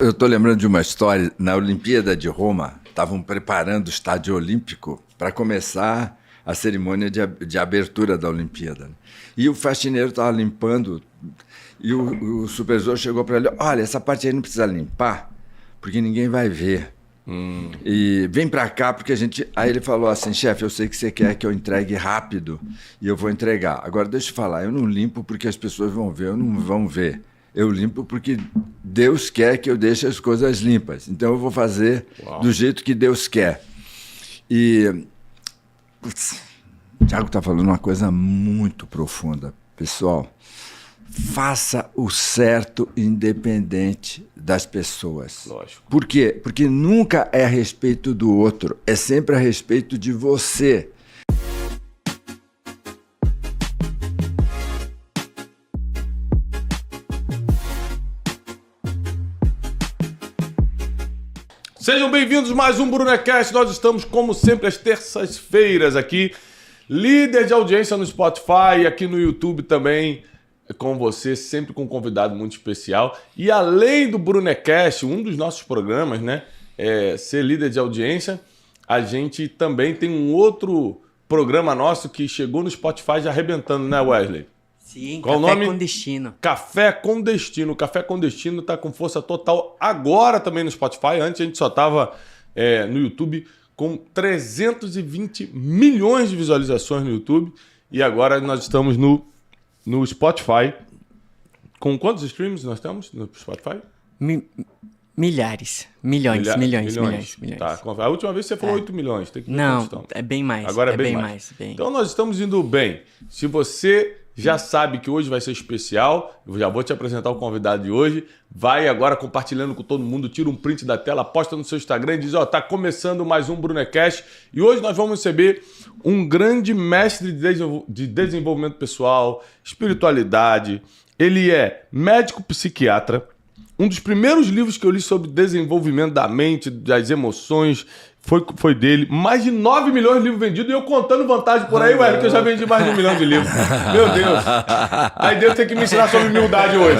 Eu estou lembrando de uma história. Na Olimpíada de Roma, estavam preparando o estádio olímpico para começar a cerimônia de abertura da Olimpíada, né? E o faxineiro estava limpando e o supervisor chegou para ele: olha, essa parte aí não precisa limpar, porque ninguém vai ver. E vem para cá, porque a gente... Aí ele falou assim: chefe, eu sei que você quer que eu entregue rápido e eu vou entregar. Agora, deixa eu falar, eu não limpo porque as pessoas vão ver, ou não vão ver. Eu limpo porque Deus quer que eu deixe as coisas limpas. Então eu vou fazer do jeito que Deus quer. E putz, o Thiago está falando uma coisa muito profunda. Pessoal, faça o certo independente das pessoas. Lógico. Por quê? Porque nunca é a respeito do outro, é sempre a respeito de você. Sejam bem-vindos a mais um Brunecast. Nós estamos, como sempre, às terças-feiras aqui. Líder de audiência no Spotify, aqui no YouTube também, com você, sempre com um convidado muito especial. E além do Brunecast, um dos nossos programas, né, é ser líder de audiência, a gente também tem um outro programa nosso que chegou no Spotify já arrebentando, né, Wesley? Sim, qual Café o nome? com Destino. Café com Destino. Café com Destino tá com força total agora também no Spotify. Antes a gente só tava no YouTube com 320 milhões de visualizações no YouTube. E agora nós estamos no Spotify. Com quantos streams nós temos no Spotify? Milhares. Milhões. Tá. A última vez você falou 8 milhões. Tem que ver Não, quantos estão. é bem mais. Agora é bem mais. Então nós estamos indo bem. Se você já sabe que hoje vai ser especial, eu já vou te apresentar o convidado de hoje. Vai agora compartilhando com todo mundo, tira um print da tela, posta no seu Instagram e diz: ó, tá começando mais um Brunecast. E hoje nós vamos receber um grande mestre de desenvolvimento pessoal, espiritualidade. Ele é médico psiquiatra. Um dos primeiros livros que eu li sobre desenvolvimento da mente, das emoções, foi dele. Mais de 9 milhões de livros vendidos e eu contando vantagem por aí, ué, que eu já vendi mais de 1 milhão de livros. Meu Deus. Aí Deus tem que me ensinar sobre humildade hoje.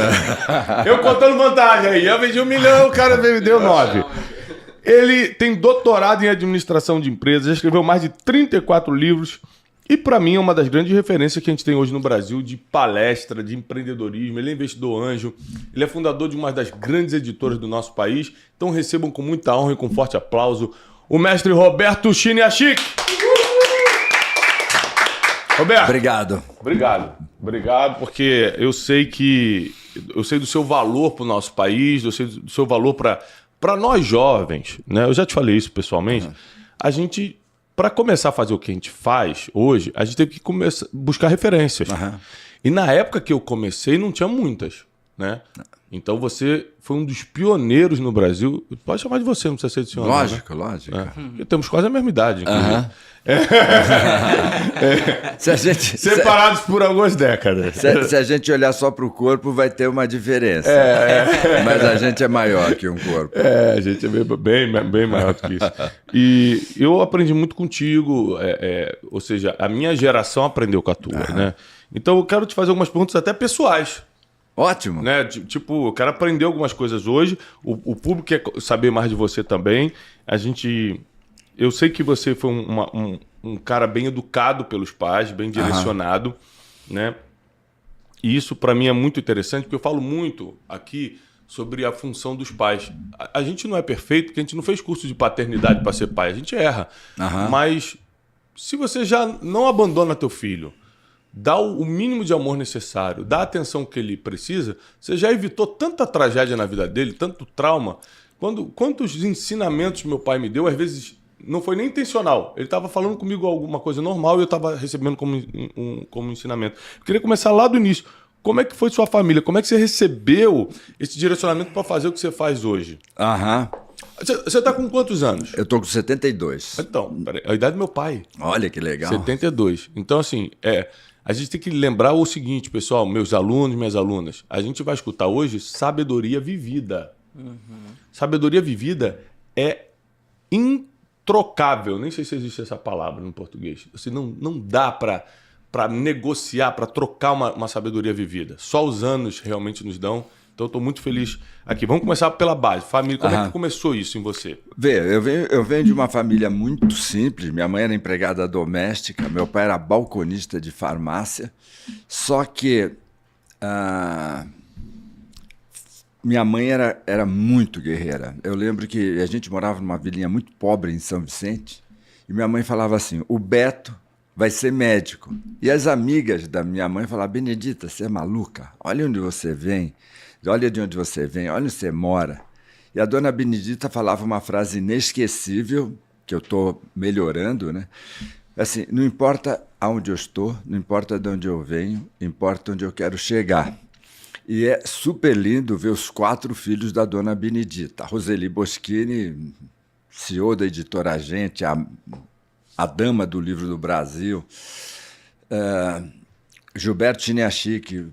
Eu contando vantagem aí. Eu vendi 1 milhão, o cara vendeu 9. Ele tem doutorado em administração de empresas, já escreveu mais de 34 livros. E para mim é uma das grandes referências que a gente tem hoje no Brasil de palestra, de empreendedorismo. Ele é investidor anjo, ele é fundador de uma das grandes editoras do nosso país. Então recebam com muita honra e com forte aplauso o mestre Roberto Chiniachik. Roberto. Obrigado, porque eu sei do seu valor para o nosso país, eu sei do seu valor para nós jovens, né? Eu já te falei isso pessoalmente. A gente, para começar a fazer o que a gente faz hoje, a gente teve que começar a buscar referências. E na época que eu comecei, não tinha muitas, né? Então você foi um dos pioneiros no Brasil. Pode chamar de você, não precisa ser de senhor. Lógico. E temos quase a mesma idade, inclusive. Separados por algumas décadas. Se a gente olhar só para o corpo, vai ter uma diferença. Mas a gente é maior que um corpo. A gente é bem maior do que isso. E eu aprendi muito contigo, ou seja, a minha geração aprendeu com a tua, né? Então eu quero te fazer algumas perguntas até pessoais. Ótimo. Né? Tipo, eu quero aprender algumas coisas hoje. O público quer saber mais de você também. Eu sei que você foi um cara bem educado pelos pais, bem direcionado, né? E isso para mim é muito interessante, porque eu falo muito aqui sobre a função dos pais. A gente não é perfeito, porque a gente não fez curso de paternidade para ser pai. A gente erra. Mas se você já não abandona teu filho, dá o mínimo de amor necessário, dá a atenção que ele precisa, você já evitou tanta tragédia na vida dele, tanto trauma. Quantos ensinamentos meu pai me deu, às vezes não foi nem intencional. Ele estava falando comigo alguma coisa normal e eu estava recebendo como ensinamento. Eu queria começar lá do início. Como é que foi sua família? Como é que você recebeu esse direcionamento para fazer o que você faz hoje? Você está com quantos anos? Eu estou com 72. Então, peraí, a idade do meu pai. Olha que legal. 72. Então, assim, a gente tem que lembrar o seguinte, pessoal, meus alunos, minhas alunas. A gente vai escutar hoje sabedoria vivida. Sabedoria vivida é introcável. Nem sei se existe essa palavra no português. Assim, não dá para negociar, para trocar uma sabedoria vivida. Só os anos realmente nos dão. Então, eu estou muito feliz aqui. Vamos começar pela base. Família, como é que começou isso em você? Eu venho de uma família muito simples. Minha mãe era empregada doméstica, meu pai era balconista de farmácia. Só que minha mãe era muito guerreira. Eu lembro que a gente morava numa vilinha muito pobre em São Vicente e minha mãe falava assim, o Beto vai ser médico. E as amigas da minha mãe falavam, Benedita, você é maluca? Olha onde você vem, olha de onde você vem, olha onde você mora. E a dona Benedita falava uma frase inesquecível, que eu estou melhorando, né? Assim, não importa aonde eu estou, não importa de onde eu venho, importa onde eu quero chegar. E é super lindo ver os 4 filhos da dona Benedita. A Roseli Boschini, CEO da Editora Gente, a dama do livro do Brasil, Gilberto Chiniachik,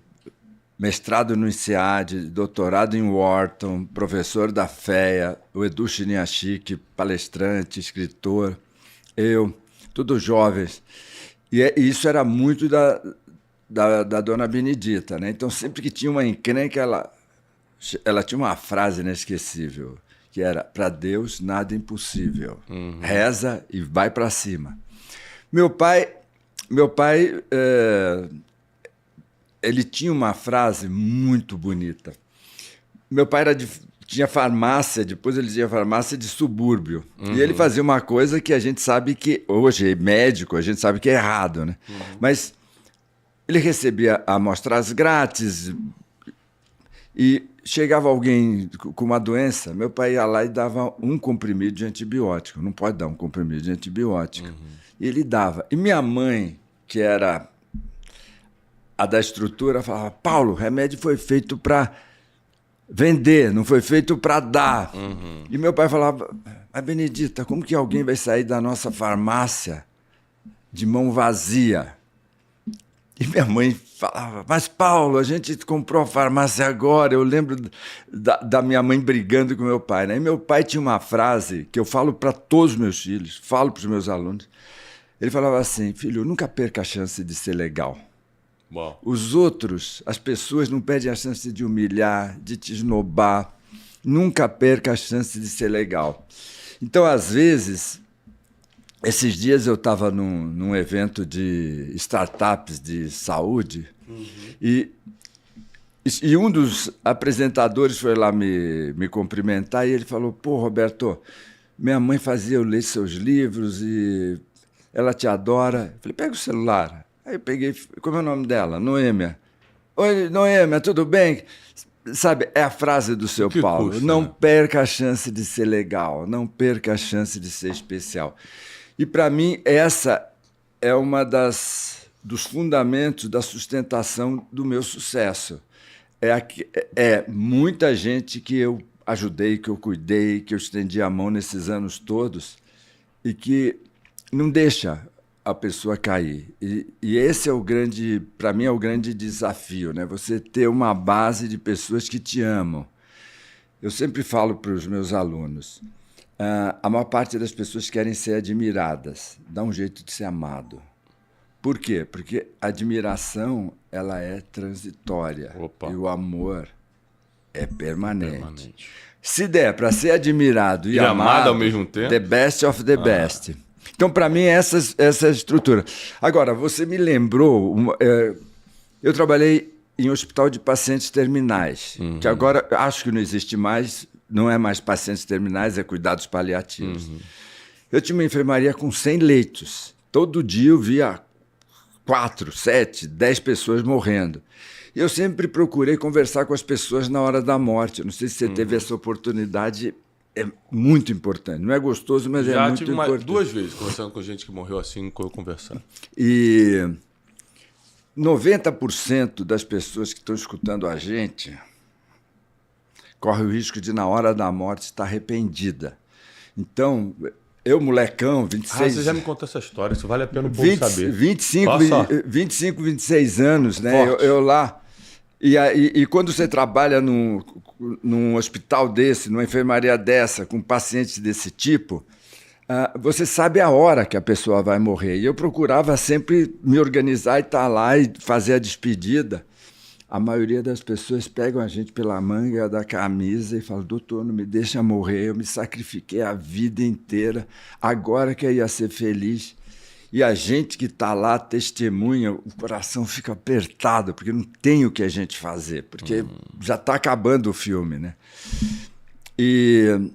mestrado no INSEAD, doutorado em Wharton, professor da FEA, o Edu Chiniachik, palestrante, escritor, eu, todos jovens. E isso era muito da dona Benedita, né? Então, sempre que tinha uma encrenca, ela tinha uma frase inesquecível, que era, para Deus nada é impossível. Reza e vai para cima. Meu pai ele tinha uma frase muito bonita. Meu pai tinha farmácia, depois ele tinha farmácia de subúrbio. E ele fazia uma coisa que a gente sabe que, hoje, médico, a gente sabe que é errado, né? Mas ele recebia amostragens grátis e chegava alguém com uma doença, meu pai ia lá e dava um comprimido de antibiótico. Não pode dar um comprimido de antibiótico. E ele dava. E minha mãe, que era a da estrutura, falava, Paulo, o remédio foi feito para vender, não foi feito para dar. E meu pai falava, mas Benedita, como que alguém vai sair da nossa farmácia de mão vazia? E minha mãe falava, mas Paulo, a gente comprou a farmácia agora. Eu lembro da minha mãe brigando com meu pai, né? E meu pai tinha uma frase que eu falo para todos os meus filhos, falo para os meus alunos. Ele falava assim, filho, nunca perca a chance de ser legal. Bom. Os outros, as pessoas não perdem a chance de humilhar, de te esnobar. Nunca perca a chance de ser legal. Então, às vezes... Esses dias eu estava num evento de startups de saúde e um dos apresentadores foi lá me cumprimentar e ele falou, pô, Roberto, minha mãe fazia eu ler seus livros e ela te adora. Eu falei, pega o celular. Aí eu peguei, como é o nome dela? Noêmia. Oi, Noêmia, tudo bem? Sabe, é a frase do seu Paulo. Custa, não né? perca a chance de ser legal, não perca a chance de ser especial. E, para mim, essa é uma dos fundamentos da sustentação do meu sucesso. É muita gente que eu ajudei, que eu cuidei, que eu estendi a mão nesses anos todos e que não deixa a pessoa cair. E esse é o grande, para mim, é o grande desafio, né? Você ter uma base de pessoas que te amam. Eu sempre falo para os meus alunos, a maior parte das pessoas querem ser admiradas, dá um jeito de ser amado. Por quê? Porque a admiração ela é transitória. Opa. E o amor é permanente. Se der para ser admirado e amado ao mesmo tempo, the best of the best. Então, para mim, essa é a estrutura. Agora, você me lembrou, eu trabalhei em hospital de pacientes terminais, que agora acho que não existe mais. Não é mais pacientes terminais, é cuidados paliativos. Eu tinha uma enfermaria com 100 leitos. Todo dia eu via 4, 7, 10 pessoas morrendo. E eu sempre procurei conversar com as pessoas na hora da morte. Eu não sei se você teve essa oportunidade, é muito importante. Não é gostoso, mas é muito importante. Já tive 2 vezes conversando com gente que morreu assim, com eu conversando. E 90% das pessoas que estão escutando a gente corre o risco de, na hora da morte, estar arrependida. Então, eu, molecão, 26... você já me contou essa história, isso vale a pena o povo saber. 25, 26 anos, né? Eu lá... E quando você trabalha num hospital desse, numa enfermaria dessa, com pacientes desse tipo, você sabe a hora que a pessoa vai morrer. E eu procurava sempre me organizar e estar lá e fazer a despedida. a maioria das pessoas pegam a gente pela manga da camisa e falam, doutor, não me deixa morrer, eu me sacrifiquei a vida inteira, agora que eu ia ser feliz. E a gente que está lá testemunha, o coração fica apertado, porque não tem o que a gente fazer, porque já está acabando o filme, né? E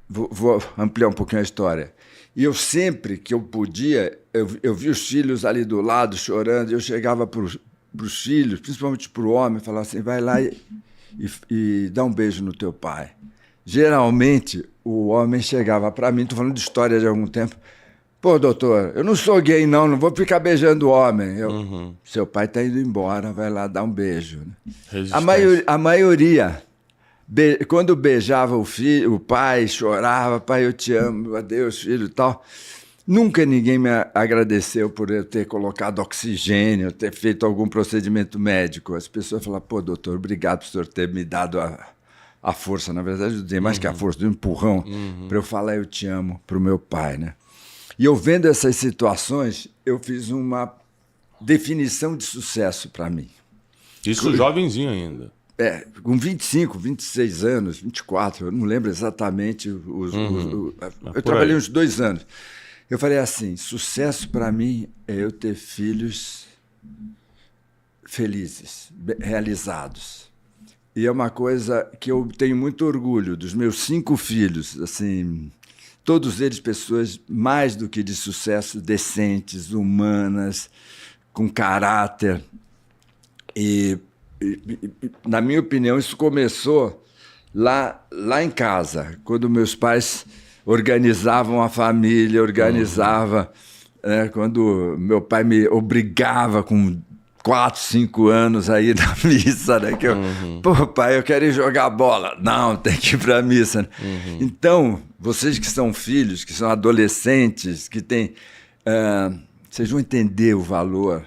vou ampliar um pouquinho a história. E eu sempre que eu podia, eu vi os filhos ali do lado chorando, e eu chegava para os filhos, principalmente para o homem, falava assim, vai lá e dá um beijo no teu pai. Geralmente, o homem chegava para mim, estou falando de história de algum tempo, pô, doutor, eu não sou gay não vou ficar beijando o homem. Seu pai está indo embora, vai lá dar um beijo. Né? A maioria, quando beijava o pai, chorava, pai, eu te amo, adeus, filho e tal. Nunca ninguém me agradeceu por eu ter colocado oxigênio, ter feito algum procedimento médico. As pessoas falavam, pô, doutor, obrigado por senhor ter me dado a força. Na verdade, eu dizia mais que a força, do empurrão, para eu falar eu te amo para o meu pai, né? E eu vendo essas situações, eu fiz uma definição de sucesso para mim. Isso jovenzinho ainda. Com 25, 26 anos, 24, eu não lembro exatamente. Eu trabalhei uns 2 anos. Eu falei assim, sucesso para mim é eu ter filhos felizes, realizados. E é uma coisa que eu tenho muito orgulho dos meus 5 filhos, assim... Todos eles pessoas mais do que de sucesso, decentes, humanas, com caráter. E, na minha opinião, isso começou lá em casa, quando meus pais organizavam a família, quando meu pai me obrigava com 4, 5 anos a ir na missa, né? Que pô, pai, eu quero ir jogar bola. Não, tem que ir para a missa. Né? Então, vocês que são filhos, que são adolescentes, que têm... vocês vão entender o valor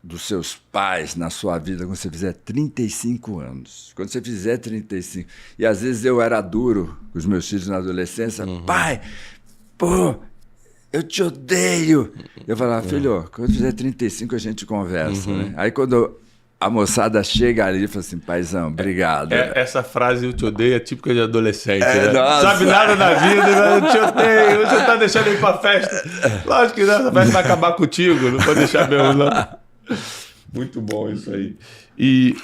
dos seus pais na sua vida quando você fizer 35 anos. Quando você fizer 35. E às vezes eu era duro com os meus filhos na adolescência. Pai, pô... Eu te odeio. Eu falava, filho, quando fizer 35 a gente conversa. Né? Aí quando a moçada chega ali e fala assim, paizão, obrigado. Essa frase, eu te odeio, é típica de adolescente. Né? Sabe nada da vida, eu te odeio. Você tá deixando eu ir pra festa. Lógico que não, essa festa vai acabar contigo, não pode deixar mesmo, não. Muito bom isso aí. E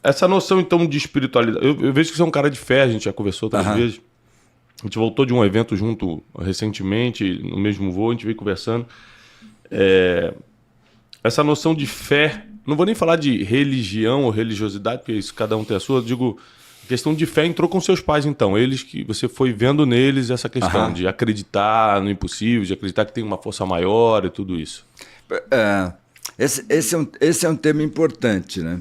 essa noção, então, de espiritualidade... Eu vejo que você é um cara de fé, a gente já conversou outras vezes. A gente voltou de um evento junto recentemente, no mesmo voo, a gente veio conversando. Essa noção de fé, não vou nem falar de religião ou religiosidade, porque isso cada um tem a sua, eu digo, a questão de fé entrou com seus pais, então. Eles que você foi vendo neles essa questão de acreditar no impossível, de acreditar que tem uma força maior e tudo isso. Esse é um tema importante, né?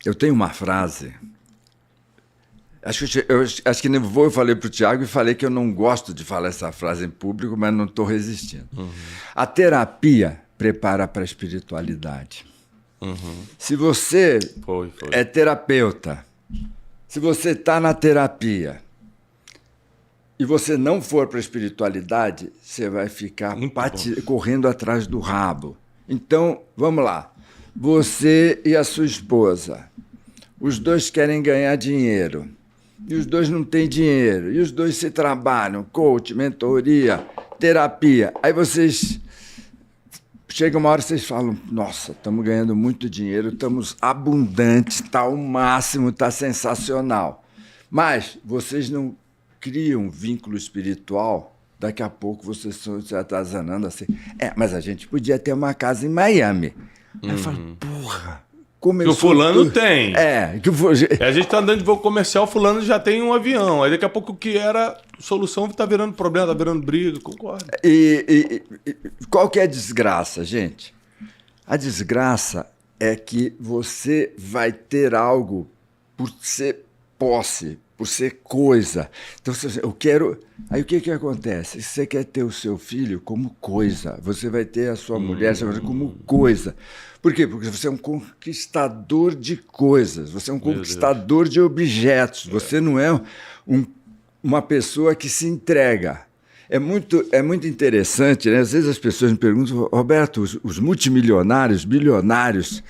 Eu tenho uma frase... Acho que no voo eu falei para o Tiago e falei que eu não gosto de falar essa frase em público, mas não estou resistindo. A terapia prepara para a espiritualidade. Se você é terapeuta, se você está na terapia e você não for para a espiritualidade, você vai ficar correndo atrás do rabo. Então, vamos lá. Você e a sua esposa, os dois querem ganhar dinheiro. E os dois não têm dinheiro, e os dois se trabalham, coach, mentoria, terapia. Aí vocês... Chega uma hora e vocês falam, nossa, estamos ganhando muito dinheiro, estamos abundantes, está o máximo, está sensacional. Mas vocês não criam um vínculo espiritual, daqui a pouco vocês estão se atazanando assim. Mas a gente podia ter uma casa em Miami. Aí eu falo, porra... Que o fulano tem. A gente tá andando de voo comercial, o fulano já tem um avião. Aí daqui a pouco o que era solução tá virando problema, tá virando briga, concordo. E qual que é a desgraça, gente? A desgraça é que você vai ter algo por ser posse, por ser coisa. Então, eu quero... Aí o que acontece? Você quer ter o seu filho como coisa. Você vai ter a sua mulher como coisa. Por quê? Porque você é um conquistador de coisas. Você é um conquistador de objetos. Você não é uma pessoa que se entrega. É muito interessante, né? Às vezes as pessoas me perguntam, Roberto, os multimilionários, bilionários,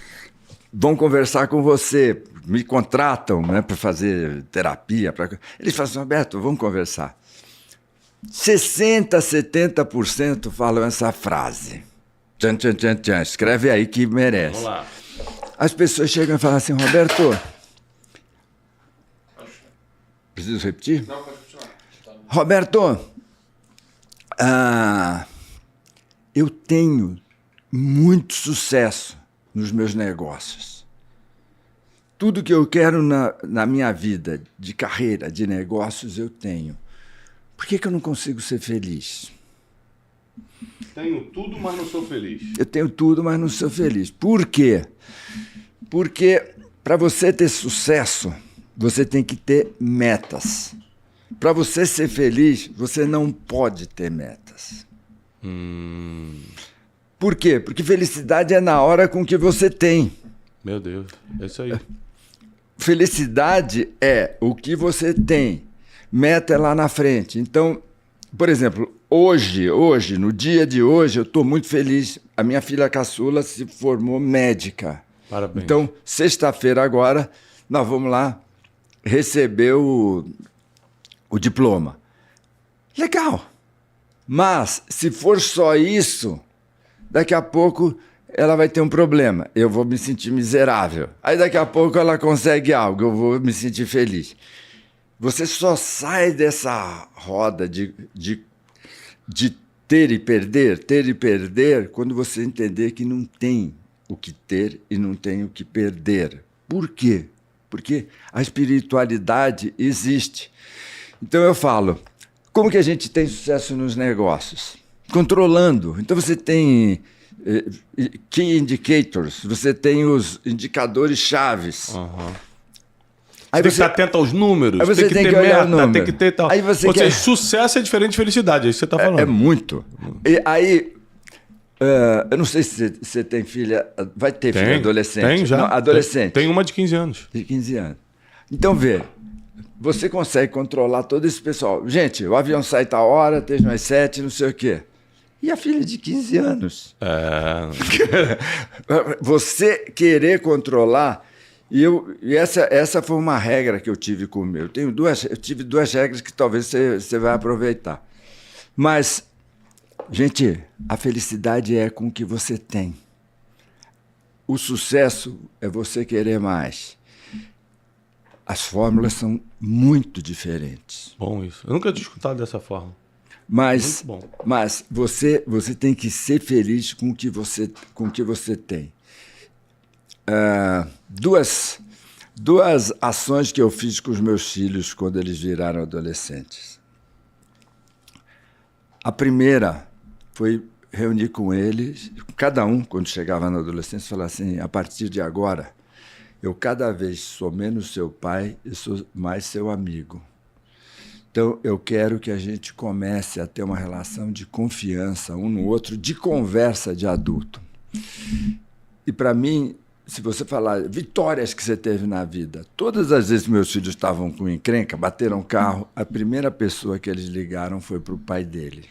vão conversar com você, me contratam, né, para fazer terapia. Eles falam assim, Roberto, vamos conversar. 60%, 70% falam essa frase. Tchan, tchan, tchan, tchan. Escreve aí que merece. Vamos lá. As pessoas chegam e falam assim, Roberto... Preciso repetir? Não, pode continuar. Roberto, eu tenho muito sucesso nos meus negócios. Tudo que eu quero na minha vida, de carreira, de negócios, eu tenho. Por que eu não consigo ser feliz? Tenho tudo, mas não sou feliz. Eu tenho tudo, mas não sou feliz. Por quê? Porque para você ter sucesso, você tem que ter metas. Para você ser feliz, você não pode ter metas. Por quê? Porque felicidade é na hora com que você tem. Meu Deus, é isso aí. Felicidade é o que você tem. Meta é lá na frente. Então, por exemplo, hoje, no dia de hoje, eu estou muito feliz. A minha filha caçula se formou médica. Parabéns. Então, sexta-feira agora, nós vamos lá receber o diploma. Legal. Mas, se for só isso, daqui a pouco ela vai ter um problema. Eu vou me sentir miserável. Aí daqui a pouco ela consegue algo, eu vou me sentir feliz. Você só sai dessa roda de ter e perder, quando você entender que não tem o que ter e não tem o que perder. Por quê? Porque a espiritualidade existe. Então eu falo, como que a gente tem sucesso nos negócios? Controlando. Então você tem key indicators, você tem os indicadores chaves. Aí tem que estar atento aos números, aí você tem que ter meta, tem que ter tal. Aí você Ou seja, sucesso é diferente de felicidade, é isso que você está falando. É muito. E aí, eu não sei se você tem filha, vai ter filha adolescente. Tem já. Não, adolescente. Tem uma de 15 anos. De 15 anos. Então, vê, você consegue controlar todo esse pessoal. Gente, o avião sai tal hora, tem mais 7, não sei o quê. E a filha de 15 anos? Você querer controlar... E essa foi uma regra que eu tive com o meu. Eu tive duas regras que talvez você vai aproveitar. Mas, gente, a felicidade é com o que você tem. O sucesso é você querer mais. As fórmulas são muito diferentes. Bom isso. Eu nunca tinha escutado dessa forma. Mas, muito bom. Mas você tem que ser feliz com o que você tem. Duas ações que eu fiz com os meus filhos quando eles viraram adolescentes. A primeira foi reunir com eles, cada um, quando chegava na adolescência, falar assim, a partir de agora, eu cada vez sou menos seu pai e sou mais seu amigo. Então, eu quero que a gente comece a ter uma relação de confiança um no outro, de conversa de adulto. E, para mim, se você falar vitórias que você teve na vida, todas as vezes que meus filhos estavam com encrenca, bateram carro, a primeira pessoa que eles ligaram foi para o pai dele.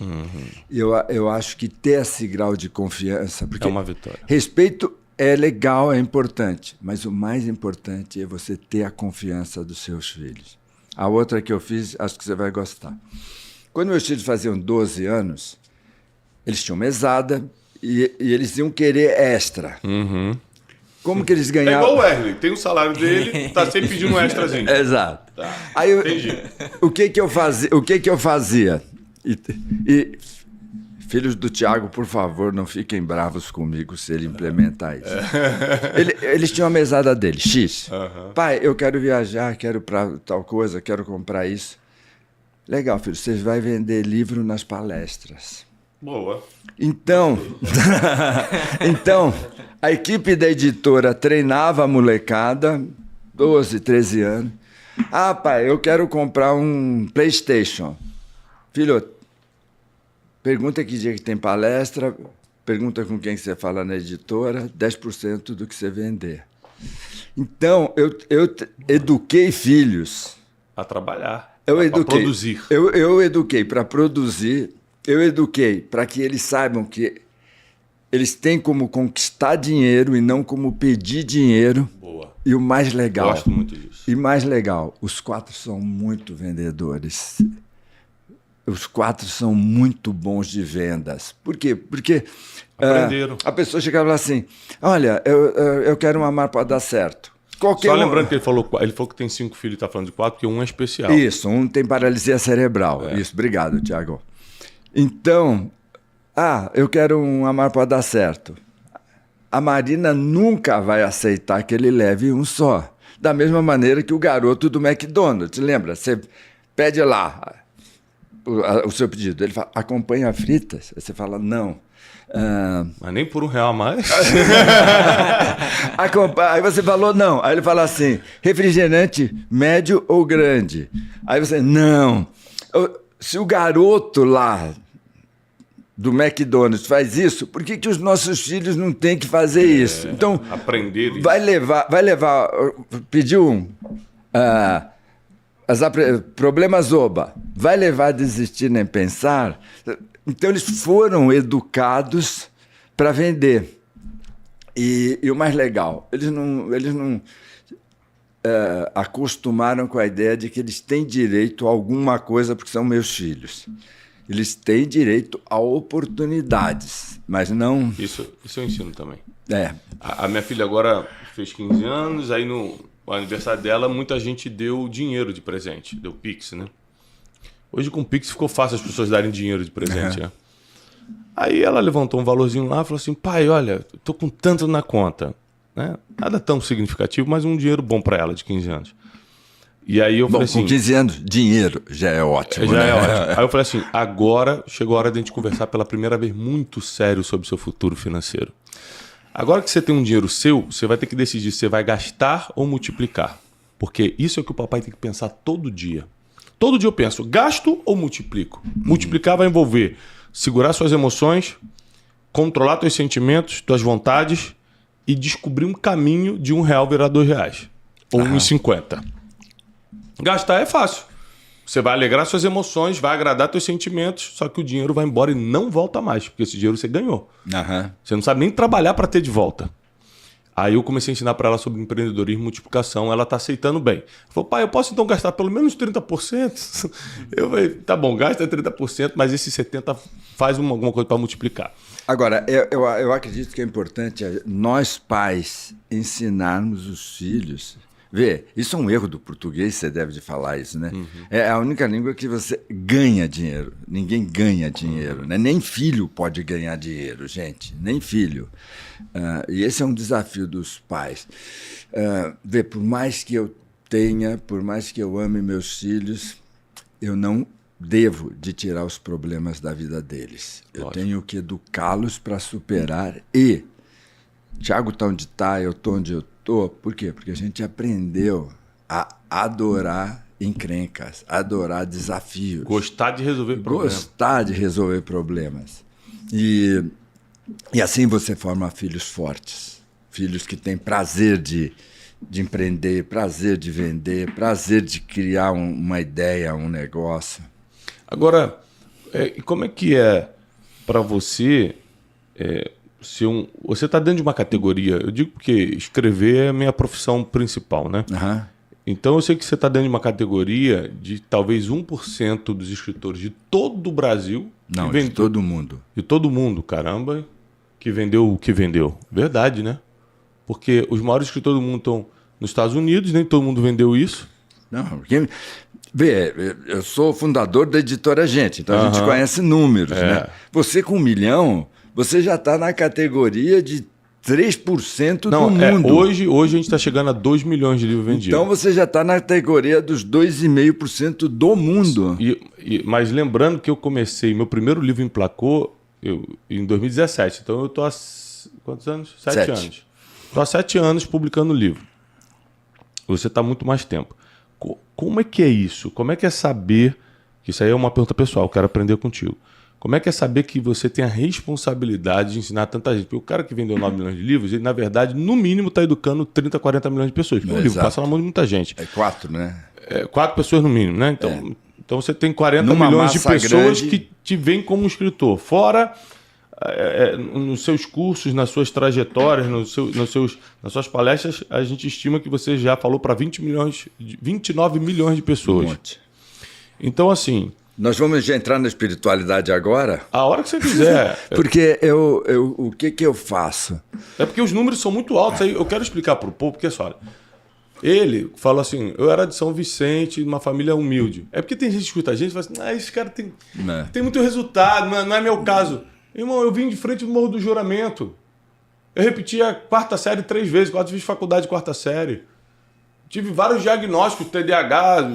E eu acho que ter esse grau de confiança... Porque é uma vitória. Respeito é legal, é importante, mas o mais importante é você ter a confiança dos seus filhos. A outra que eu fiz, acho que você vai gostar. Quando meus filhos faziam 12 anos, eles tinham mesada e eles iam querer extra. Como que eles ganhavam? É igual o Wesley, tem o salário dele, tá sempre pedindo um extrazinho. Exato. Tá. Aí, entendi. O que eu fazia? E filhos do Tiago, por favor, não fiquem bravos comigo se ele implementar isso. Eles tinham a mesada dele, X. Pai, eu quero viajar, quero para tal coisa, quero comprar isso. Legal, filho, você vai vender livro nas palestras. Boa. Então, a equipe da editora treinava a molecada, 12, 13 anos. Ah, pai, eu quero comprar um PlayStation. Filho, pergunta que dia que tem palestra, pergunta com quem você fala na editora, 10% do que você vender. Então, eu eduquei filhos. A trabalhar. Eu eduquei. Para produzir. Eu eduquei para produzir Eu eduquei para que eles saibam que eles têm como conquistar dinheiro e não como pedir dinheiro. Boa. E o mais legal... Gosto muito disso. E mais legal, os 4 são muito vendedores. Os 4 são muito bons de vendas. Por quê? Porque aprenderam. A pessoa chega e fala assim, olha, eu quero um amar para dar certo. Só lembrando que ele falou que tem 5 filhos e está falando de 4, porque um é especial. Isso, um tem paralisia cerebral. Isso, obrigado, Tiago. Então, eu quero um amar para dar certo. A Marina nunca vai aceitar que ele leve um só. Da mesma maneira que o garoto do McDonald's. Lembra? Você pede lá o seu pedido. Ele fala, acompanha fritas? Aí você fala, não. Mas nem por R$1 a mais. Aí você falou não. Aí ele fala assim, refrigerante médio ou grande? Aí você, não. Se o garoto lá do McDonald's faz isso, por que os nossos filhos não têm que fazer isso? Então, aprender isso. Vai levar, pediu problemas oba, vai levar a desistir nem pensar. Então eles foram educados para vender. E o mais legal, eles não acostumaram com a ideia de que eles têm direito a alguma coisa porque são meus filhos. Eles têm direito a oportunidades, mas não... Isso eu ensino também. A minha filha agora fez 15 anos, aí no aniversário dela, muita gente deu dinheiro de presente, deu Pix, né? Hoje com o Pix ficou fácil as pessoas darem dinheiro de presente, né? Aí ela levantou um valorzinho lá e falou assim, pai, olha, tô com tanto na conta, né? Nada tão significativo, mas um dinheiro bom para ela de 15 anos. E aí eu falei assim... Com 15 anos, dinheiro já é ótimo. Já é ótimo. Aí eu falei assim, agora chegou a hora de a gente conversar pela primeira vez muito sério sobre o seu futuro financeiro. Agora que você tem um dinheiro seu, você vai ter que decidir se você vai gastar ou multiplicar. Porque isso é o que o papai tem que pensar todo dia. Todo dia eu penso, gasto ou multiplico? Multiplicar vai envolver segurar suas emoções, controlar seus sentimentos, suas vontades e descobrir um caminho de R$1 virar R$2 ou R$1,50. Gastar é fácil. Você vai alegrar suas emoções, vai agradar seus sentimentos, só que o dinheiro vai embora e não volta mais, porque esse dinheiro você ganhou. Você não sabe nem trabalhar para ter de volta. Aí eu comecei a ensinar para ela sobre empreendedorismo e multiplicação, ela está aceitando bem. Ela falou, pai, eu posso então gastar pelo menos 30%? Eu falei, tá bom, gasta 30%, mas esse 70% faz alguma coisa para multiplicar. Agora, eu acredito que é importante nós pais ensinarmos os filhos... Vê, isso é um erro do português, você deve de falar isso, né? É a única língua que você ganha dinheiro. Ninguém ganha dinheiro, né? Nem filho pode ganhar dinheiro, gente. Nem filho. E esse é um desafio dos pais. Vê, por mais que eu tenha, por mais que eu ame meus filhos, eu não devo de tirar os problemas da vida deles. Eu tenho que educá-los para superar e... Tiago está onde está, eu estou onde eu estou. Por quê? Porque a gente aprendeu a adorar encrencas, adorar desafios. Gostar de resolver problemas. Gostar de resolver problemas. E assim você forma filhos fortes. Filhos que têm prazer de empreender, prazer de vender, prazer de criar uma ideia, um negócio. Agora, como é que é para você... você está dentro de uma categoria, eu digo porque escrever é a minha profissão principal, né? Então eu sei que você está dentro de uma categoria de talvez 1% dos escritores de todo o Brasil. Não, de todo mundo. De todo mundo, caramba, que vendeu o que vendeu. Verdade, né? Porque os maiores escritores do mundo estão nos Estados Unidos, nem todo mundo vendeu isso. Não, porque... Vê, eu sou fundador da Editora Gente, então a gente conhece números, né? Você com 1 milhão... Você já está na categoria de 3% do mundo. Hoje a gente está chegando a 2 milhões de livros vendidos. Então você já está na categoria dos 2,5% do mundo. Mas lembrando que eu comecei, meu primeiro livro emplacou em 2017. Então eu estou há quantos anos? 7 anos. Estou há 7 anos publicando livro. Você está há muito mais tempo. Como é que é isso? Como é que é saber... Isso aí é uma pergunta pessoal, eu quero aprender contigo. Como é que é saber que você tem a responsabilidade de ensinar tanta gente? Porque o cara que vendeu 9 milhões de livros, ele, na verdade, no mínimo, está educando 30, 40 milhões de pessoas. Porque o livro passa na mão de muita gente. 4, né? 4 pessoas no mínimo, né? Então Então você tem 40 milhões de pessoas que te veem como escritor. Fora nos seus cursos, nas suas trajetórias, nas suas palestras, a gente estima que você já falou para 29 milhões de pessoas. Um monte. Então, assim... Nós vamos já entrar na espiritualidade agora? A hora que você quiser. Porque o que eu faço? É porque os números são muito altos. Aí eu quero explicar para o povo, porque só... Ele falou assim, eu era de São Vicente, uma família humilde. É porque tem gente que escuta a gente e fala assim, esse cara tem muito resultado, não é meu caso. Irmão, eu vim de frente do Morro do Juramento. Eu repeti a quarta série 3 vezes, 4 vezes faculdade de quarta série. Tive vários diagnósticos, TDAH,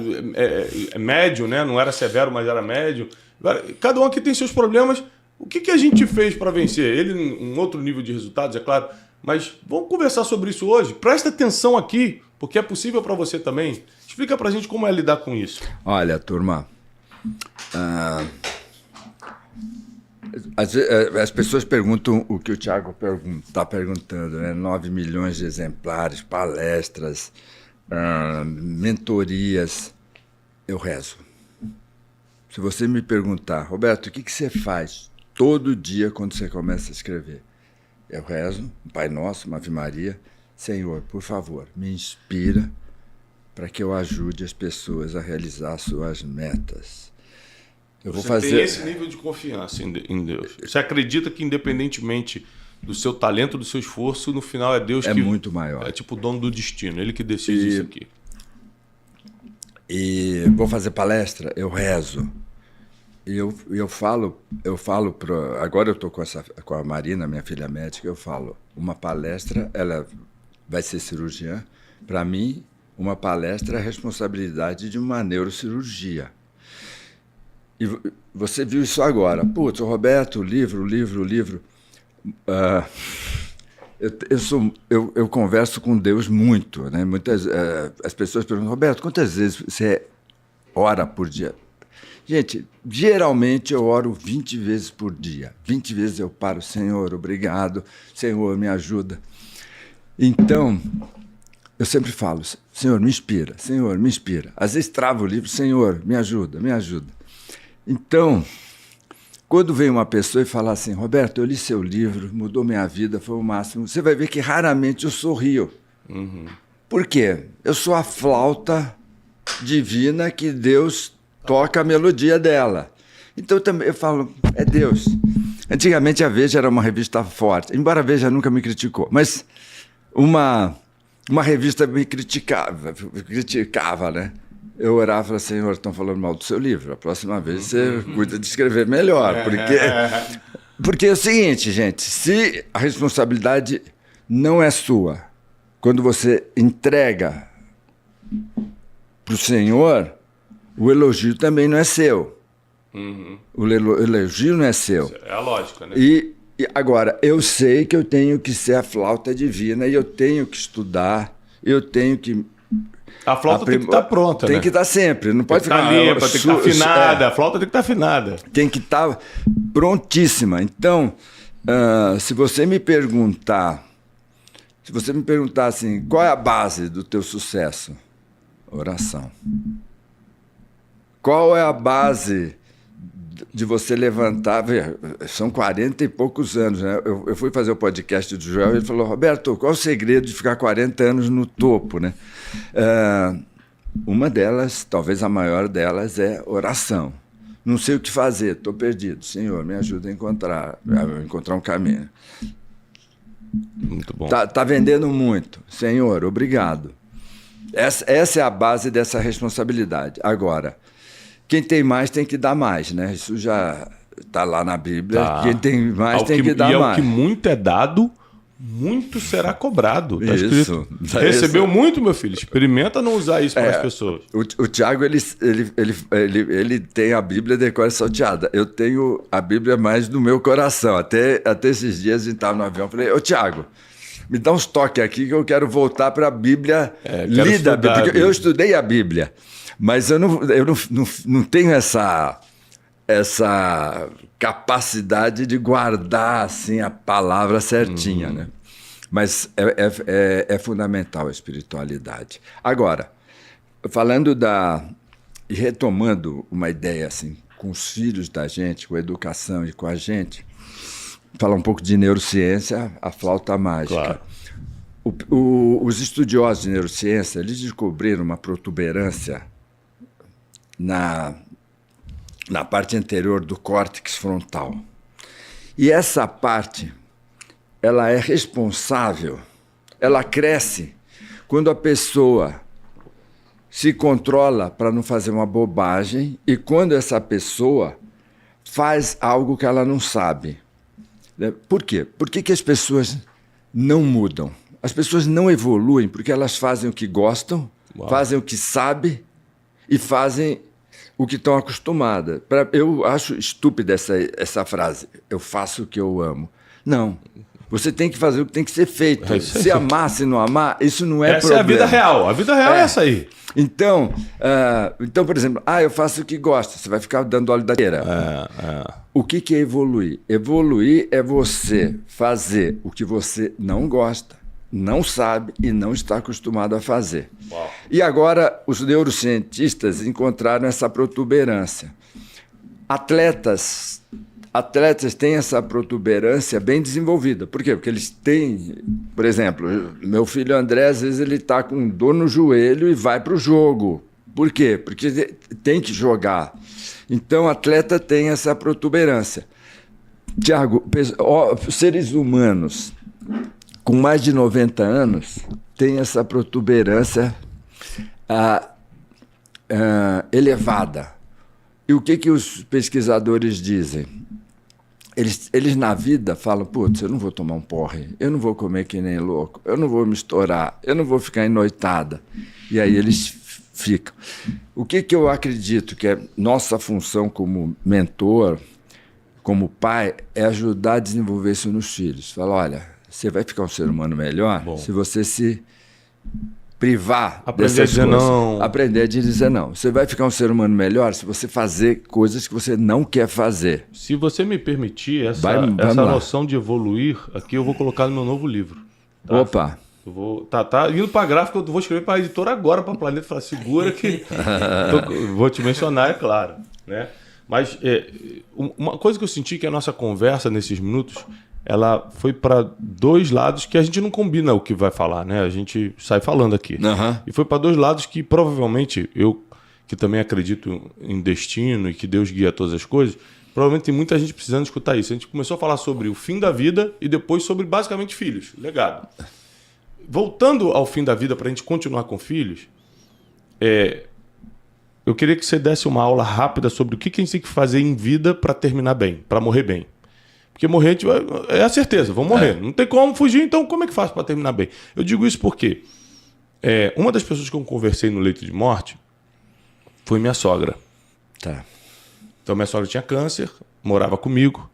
médio, né? Não era severo, mas era médio. Cada um aqui tem seus problemas. O que a gente fez para vencer? Ele, um outro nível de resultados, é claro. Mas vamos conversar sobre isso hoje. Presta atenção aqui, porque é possível para você também. Explica para a gente como é lidar com isso. Olha, turma, as pessoas perguntam o que o Thiago está perguntando, né? 9 milhões de exemplares, palestras, mentorias. Eu rezo. Se você me perguntar, Roberto, o que você faz todo dia quando você começa a escrever? Eu rezo, um Pai Nosso, uma Ave Maria. Senhor, por favor, me inspira para que eu ajude as pessoas a realizar suas metas. Você tem esse nível de confiança em Deus. Você acredita que, independentemente do seu talento, do seu esforço, no final é Deus que... É muito maior. É tipo o dono do destino, ele que decide isso aqui. E vou fazer palestra, eu rezo. E eu falo agora eu estou com a Marina, minha filha médica, eu falo, uma palestra, ela vai ser cirurgiã. Para mim, uma palestra é a responsabilidade de uma neurocirurgia. E você viu isso agora. Putz, Roberto, livro. Eu converso com Deus muito, né? As pessoas perguntam, Roberto, quantas vezes você ora por dia? Gente, geralmente eu oro 20 vezes por dia. 20 vezes eu paro, Senhor, obrigado, Senhor, me ajuda. Então, eu sempre falo, Senhor, me inspira, Senhor, me inspira. Às vezes travo o livro, Senhor, me ajuda, me ajuda. Então, quando vem uma pessoa e fala assim, Roberto, eu li seu livro, mudou minha vida, foi o máximo, você vai ver que raramente eu sorrio. Uhum. Por quê? Eu sou a flauta divina que Deus toca a melodia dela. Então também eu falo, é Deus. Antigamente a Veja era uma revista forte, embora a Veja nunca me criticou, mas uma revista me criticava, né? Eu orava e falava, Senhor, estão falando mal do seu livro, a próxima vez você cuida de escrever melhor, porque é o seguinte, gente, se a responsabilidade não é sua, quando você entrega para o Senhor, o elogio também não é seu. Uhum. O elogio não é seu. É a lógica, né? E agora, eu sei que eu tenho que ser a flauta divina e eu tenho que estudar, eu tenho que... A flauta tem que estar pronta, tem né? que estar sempre, não pode ficar... limpa, tem que estar afinada, a flauta tem que estar afinada. Tem que estar prontíssima. Então, se você me perguntar assim, qual é a base do teu sucesso? Oração. Qual é a base de você levantar? São 40 e poucos anos, né? Eu fui fazer o podcast do Joel e ele falou, Roberto, qual é o segredo de ficar 40 anos no topo, né? Uma delas, talvez a maior delas, é oração. Não sei o que fazer, estou perdido. Senhor, me ajuda a encontrar um caminho. Muito bom. Tá vendendo muito. Senhor, obrigado. Essa é a base dessa responsabilidade. Agora, quem tem mais tem que dar mais, né? Isso já está lá na Bíblia. Tá. Quem tem mais tem que dar mais. E ao que muito é dado, muito será cobrado. Tá escrito. Recebeu muito, meu filho. Experimenta não usar isso para as pessoas. O Tiago, ele tem a Bíblia de cor salteada. Eu tenho a Bíblia mais no meu coração. Até esses dias a gente estava no avião. Falei, ô Tiago, me dá uns toques aqui que eu quero voltar para a Bíblia lida. Porque eu estudei a Bíblia, mas eu não tenho essa capacidade de guardar assim, a palavra certinha, né? Mas é fundamental a espiritualidade. Agora, falando E retomando uma ideia assim, com os filhos da gente, com a educação e com a gente, falar um pouco de neurociência, a flauta mágica. Claro. Os estudiosos de neurociência, eles descobriram uma protuberância na parte anterior do córtex frontal. E essa parte, ela é responsável, ela cresce quando a pessoa se controla para não fazer uma bobagem e quando essa pessoa faz algo que ela não sabe. Por quê? Por que as pessoas não mudam? As pessoas não evoluem porque elas fazem o que gostam, fazem o que sabem e fazem o que estão acostumadas. Eu acho estúpida essa frase, eu faço o que eu amo. Não, você tem que fazer o que tem que ser feito. Se amar, se não amar, isso não é essa problema. Essa é a vida real, a vida real é essa aí. Então, por exemplo, eu faço o que gosto, você vai ficar dando óleo da queira. O que é evoluir? Evoluir é você fazer o que você não gosta, não sabe e não está acostumado a fazer. Uau. E agora os neurocientistas encontraram essa protuberância. Atletas têm essa protuberância bem desenvolvida. Por quê? Porque eles têm... Por exemplo, meu filho André, às vezes ele está com dor no joelho e vai para o jogo. Por quê? Porque tem que jogar. Então, o atleta tem essa protuberância. Tiago, seres humanos com mais de 90 anos têm essa protuberância elevada. E o que os pesquisadores dizem? Eles na vida falam, putz, eu não vou tomar um porre, eu não vou comer que nem louco, eu não vou me estourar, eu não vou ficar ennoitada. E aí eles ficam. O que eu acredito que é nossa função como mentor, como pai, é ajudar a desenvolver isso nos filhos. Falar, olha, você vai ficar um ser humano melhor se você se privar aprender a dizer não. Aprender a dizer não. Você vai ficar um ser humano melhor se você fazer coisas que você não quer fazer. Se você me permitir, essa noção de evoluir, aqui eu vou colocar no meu novo livro. Tá? Opa! Eu vou, tá indo para a gráfica, eu vou escrever para a editora agora, para a Planeta, falar, segura que... vou te mencionar, é claro. Né? Mas uma coisa que eu senti que a nossa conversa nesses minutos... ela foi para dois lados que a gente não combina o que vai falar, né? A gente sai falando aqui. Uhum. E foi para dois lados que provavelmente, eu que também acredito em destino e que Deus guia todas as coisas, provavelmente tem muita gente precisando escutar isso. A gente começou a falar sobre o fim da vida e depois sobre basicamente filhos, legado. Voltando ao fim da vida para a gente continuar com filhos, eu queria que você desse uma aula rápida sobre o que a gente tem que fazer em vida para terminar bem, para morrer bem. Porque morrer é a certeza, vamos morrer. Não tem como fugir, então como é que faz para terminar bem? Eu digo isso porque uma das pessoas que eu conversei no leito de morte foi minha sogra. Tá. Então minha sogra tinha câncer, morava comigo,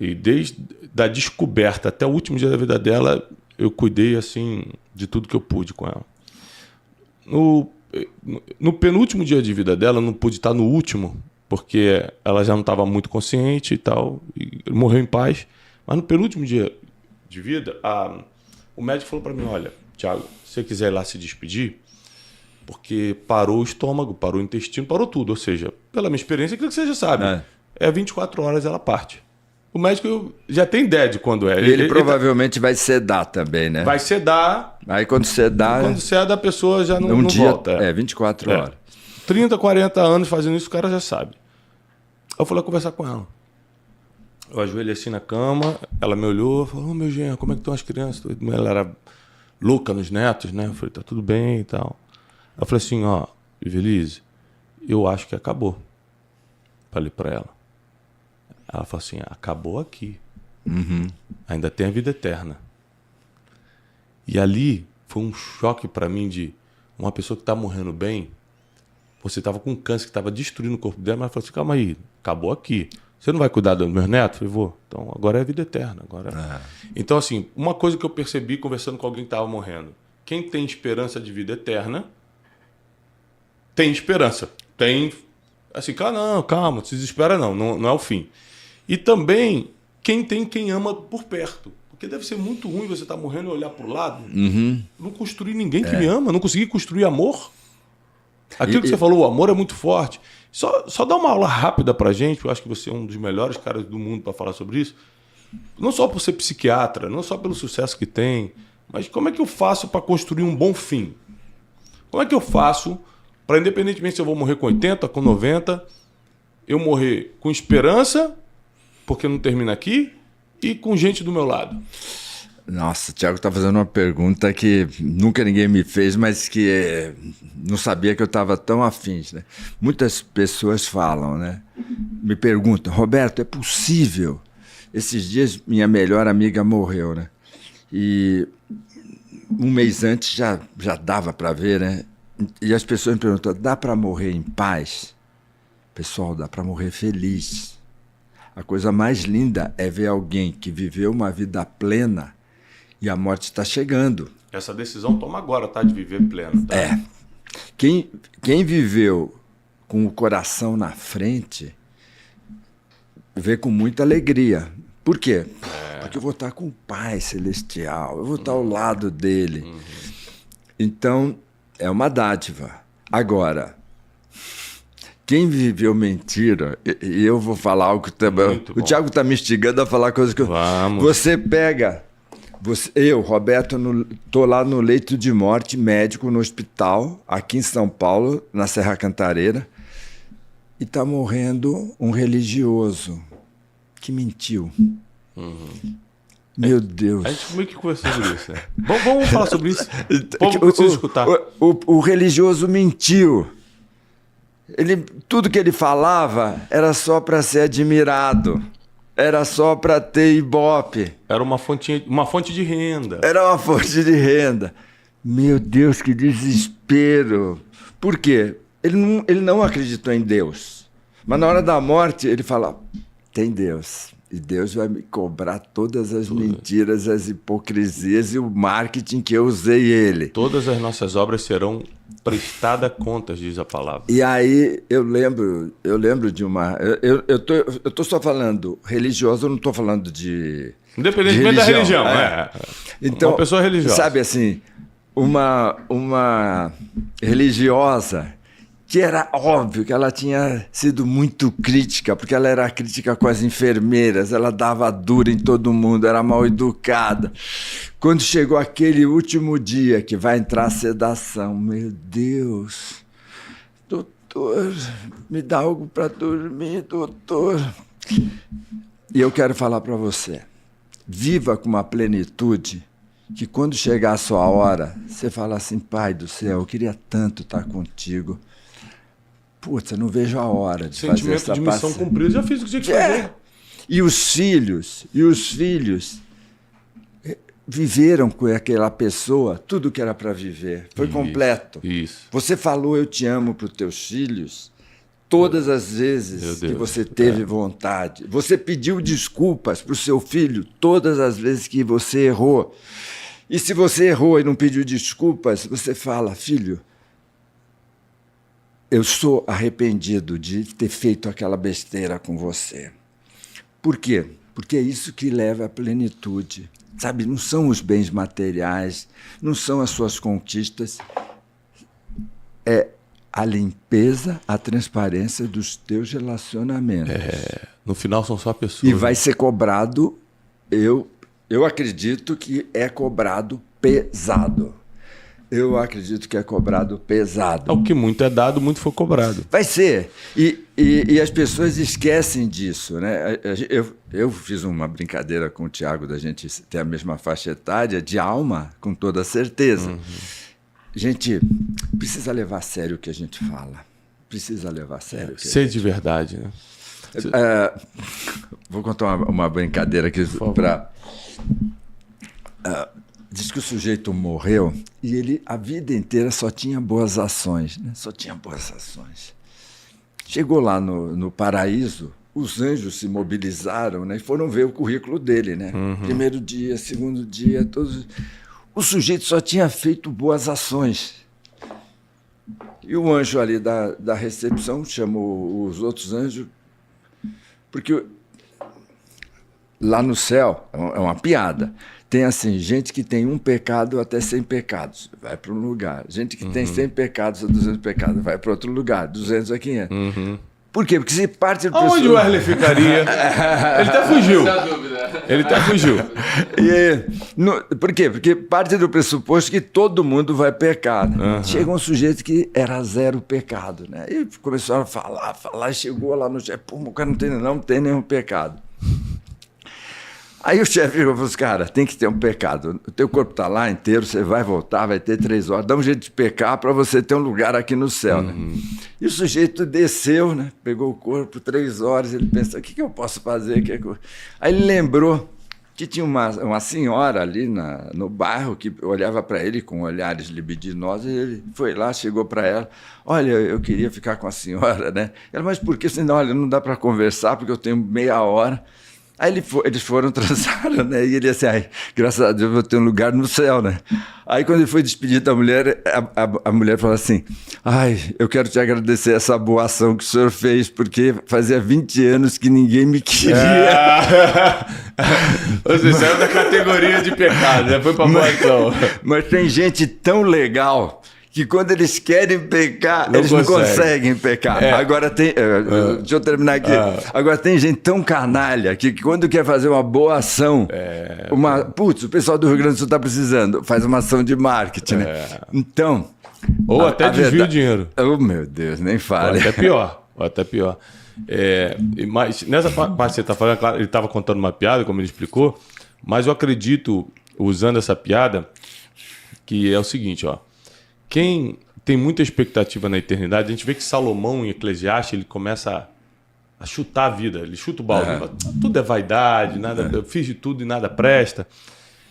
e desde a descoberta até o último dia da vida dela, eu cuidei assim de tudo que eu pude com ela. No penúltimo dia de vida dela, eu não pude estar no último, porque ela já não estava muito consciente e tal, e morreu em paz. Mas no penúltimo dia de vida, o médico falou para mim, olha, Tiago, se você quiser ir lá se despedir, porque parou o estômago, parou o intestino, parou tudo. Ou seja, pela minha experiência, aquilo que você já sabe, 24 horas ela parte. O médico já tem ideia de quando é. Ele provavelmente vai sedar também, né? Vai sedar. Aí quando sedar... Quando seda, a pessoa já não volta. 24 horas. 30, 40 anos fazendo isso, o cara já sabe. Eu fui lá conversar com ela. Eu ajoelhei assim na cama, ela me olhou, falou, meu genro, como é que estão as crianças? Ela era louca nos netos, né? Eu falei, tá tudo bem e tal. Eu falei assim, Ivelise, eu acho que acabou. Falei pra ela. Ela falou assim, acabou aqui. Uhum. Ainda tem a vida eterna. E ali foi um choque pra mim de uma pessoa que tá morrendo bem. Você estava com um câncer que estava destruindo o corpo dela, mas ela falou assim, calma aí, acabou aqui. Você não vai cuidar dos meus netos? Eu falei, vou. Então agora é a vida eterna. Então, assim, uma coisa que eu percebi conversando com alguém que estava morrendo. Quem tem esperança de vida eterna, tem esperança. Tem, assim, calma, não se desespera não é o fim. E também, quem ama por perto. Porque deve ser muito ruim você estar morrendo e olhar para o lado. Uhum. Não construir ninguém que me ama, não conseguir construir amor. Aquilo que você falou, o amor é muito forte. Só dá uma aula rápida pra gente, eu acho que você é um dos melhores caras do mundo para falar sobre isso. Não só por ser psiquiatra, não só pelo sucesso que tem, mas como é que eu faço para construir um bom fim? Como é que eu faço para, independentemente se eu vou morrer com 80, com 90, eu morrer com esperança, porque não termina aqui, e com gente do meu lado? Nossa, o Thiago está fazendo uma pergunta que nunca ninguém me fez, mas que não sabia que eu estava tão afim, né? Muitas pessoas falam, né? Me perguntam, Roberto, é possível? Esses dias minha melhor amiga morreu, né? E um mês antes já dava para ver, né? E as pessoas me perguntam, dá para morrer em paz? Pessoal, dá para morrer feliz. A coisa mais linda é ver alguém que viveu uma vida plena e a morte está chegando. Essa decisão toma agora, tá? De viver pleno. Tá? É. Quem viveu com o coração na frente vê com muita alegria. Por quê? Porque eu vou estar com o Pai Celestial, eu vou estar ao lado dele. Então, é uma dádiva. Agora, quem viveu mentira, e eu vou falar algo que também. O Thiago está me instigando a falar coisas que eu. Vamos. Você pega. Eu, Roberto, estou lá no leito de morte, médico no hospital, aqui em São Paulo, na Serra Cantareira, e está morrendo um religioso que mentiu. Meu Deus. A gente meio que conversou sobre isso, né? Vamos falar sobre isso. O povo precisa escutar. O religioso mentiu. Tudo que ele falava era só para ser admirado. Era só para ter ibope. Era uma fonte de renda. Era uma fonte de renda. Meu Deus, que desespero. Por quê? Ele não acreditou em Deus. Mas na hora da morte, ele fala, tem Deus. E Deus vai me cobrar todas as mentiras, as hipocrisias e o marketing que eu usei ele. Todas as nossas obras serão prestadas contas, diz a palavra. E aí eu lembro de uma... Eu tô só falando religioso, eu não estou falando de... Independentemente da religião, é. Então, uma pessoa religiosa. Sabe assim, uma religiosa que era óbvio que ela tinha sido muito crítica, porque ela era crítica com as enfermeiras, ela dava dura em todo mundo, era mal educada. Quando chegou aquele último dia que vai entrar a sedação, meu Deus, doutor, me dá algo para dormir, doutor. E eu quero falar para você, viva com uma plenitude que quando chegar a sua hora, você fala assim, Pai do céu, eu queria tanto estar contigo. Putz, eu não vejo a hora de fazer essa sentimento de missão cumprida, já fiz o que tinha que fazer. E os filhos viveram com aquela pessoa tudo que era para viver. Foi completo. Isso. Você falou eu te amo para os teus filhos todas as vezes que você teve vontade. Você pediu desculpas para o seu filho todas as vezes que você errou. E se você errou e não pediu desculpas, você fala, filho, eu sou arrependido de ter feito aquela besteira com você. Por quê? Porque é isso que leva à plenitude. Sabe, não são os bens materiais, não são as suas conquistas, é a limpeza, a transparência dos teus relacionamentos. No final são só pessoas. E vai ser cobrado, eu acredito que é cobrado pesado. Eu acredito que é cobrado pesado. O que muito é dado, muito foi cobrado. Vai ser. E as pessoas esquecem disso, né? Eu fiz uma brincadeira com o Thiago da gente ter a mesma faixa etária de alma, com toda certeza. Gente, precisa levar a sério o que a gente fala. Precisa levar a sério. Ser de verdade, né? Vou contar uma brincadeira aqui para... Diz que o sujeito morreu e ele a vida inteira só tinha boas ações, né? Só tinha boas ações. Chegou lá no paraíso, os anjos se mobilizaram, né? E foram ver o currículo dele, né? Primeiro dia, segundo dia, todos... O sujeito só tinha feito boas ações. E o anjo ali da recepção chamou os outros anjos, porque lá no céu, é uma piada, tem assim, gente que tem 1 pecado até 100 pecados, vai para um lugar. Gente que tem 100 pecados a 200 pecados, vai para outro lugar, 200 a 500. Por quê? Porque se parte do Onde o Wesley ficaria? Ele até fugiu. Ele até fugiu. Por quê? Porque parte do pressuposto que todo mundo vai pecar. Né? Chega um sujeito que era 0 pecado. Né? E começou a falar, e chegou lá no chefe, pô, o cara não tem nenhum pecado. Aí o chefe falou para os caras, tem que ter um pecado. O teu corpo está lá inteiro, você vai voltar, vai ter 3 horas. Dá um jeito de pecar para você ter um lugar aqui no céu. Né? E o sujeito desceu, né? Pegou o corpo, 3 horas, ele pensou, o que eu posso fazer? Aí ele lembrou que tinha uma senhora ali no bairro que olhava para ele com olhares libidinosos, e ele foi lá, chegou para ela, olha, eu queria ficar com a senhora, né? Ela, mas por que? Assim, olha, não dá para conversar porque eu tenho meia hora. Aí eles foram, transaram, né? E ele assim, ai, graças a Deus eu vou ter um lugar no céu, né? Aí quando ele foi despedido da mulher, a mulher falou assim, ai, eu quero te agradecer essa boa ação que o senhor fez, porque fazia 20 anos que ninguém me queria. Você saiu da categoria de pecado, né? Foi pra boa ação. Mas tem gente tão legal que quando eles querem pecar, eles não conseguem pecar. Agora tem... deixa eu terminar aqui. Agora tem gente tão canalha que quando quer fazer uma boa ação, putz, o pessoal do Rio Grande do Sul está precisando, faz uma ação de marketing, né? Então... Ou até desvia o dinheiro. Oh, meu Deus, nem fale. Ou até pior. Mas nessa parte que você está falando, claro, ele estava contando uma piada, como ele explicou, mas eu acredito, usando essa piada, que é o seguinte, ó. Quem tem muita expectativa na eternidade, a gente vê que Salomão, em Eclesiastes, ele começa a chutar a vida, ele chuta o balde, fala, tudo é vaidade, nada, eu fiz de tudo e nada presta.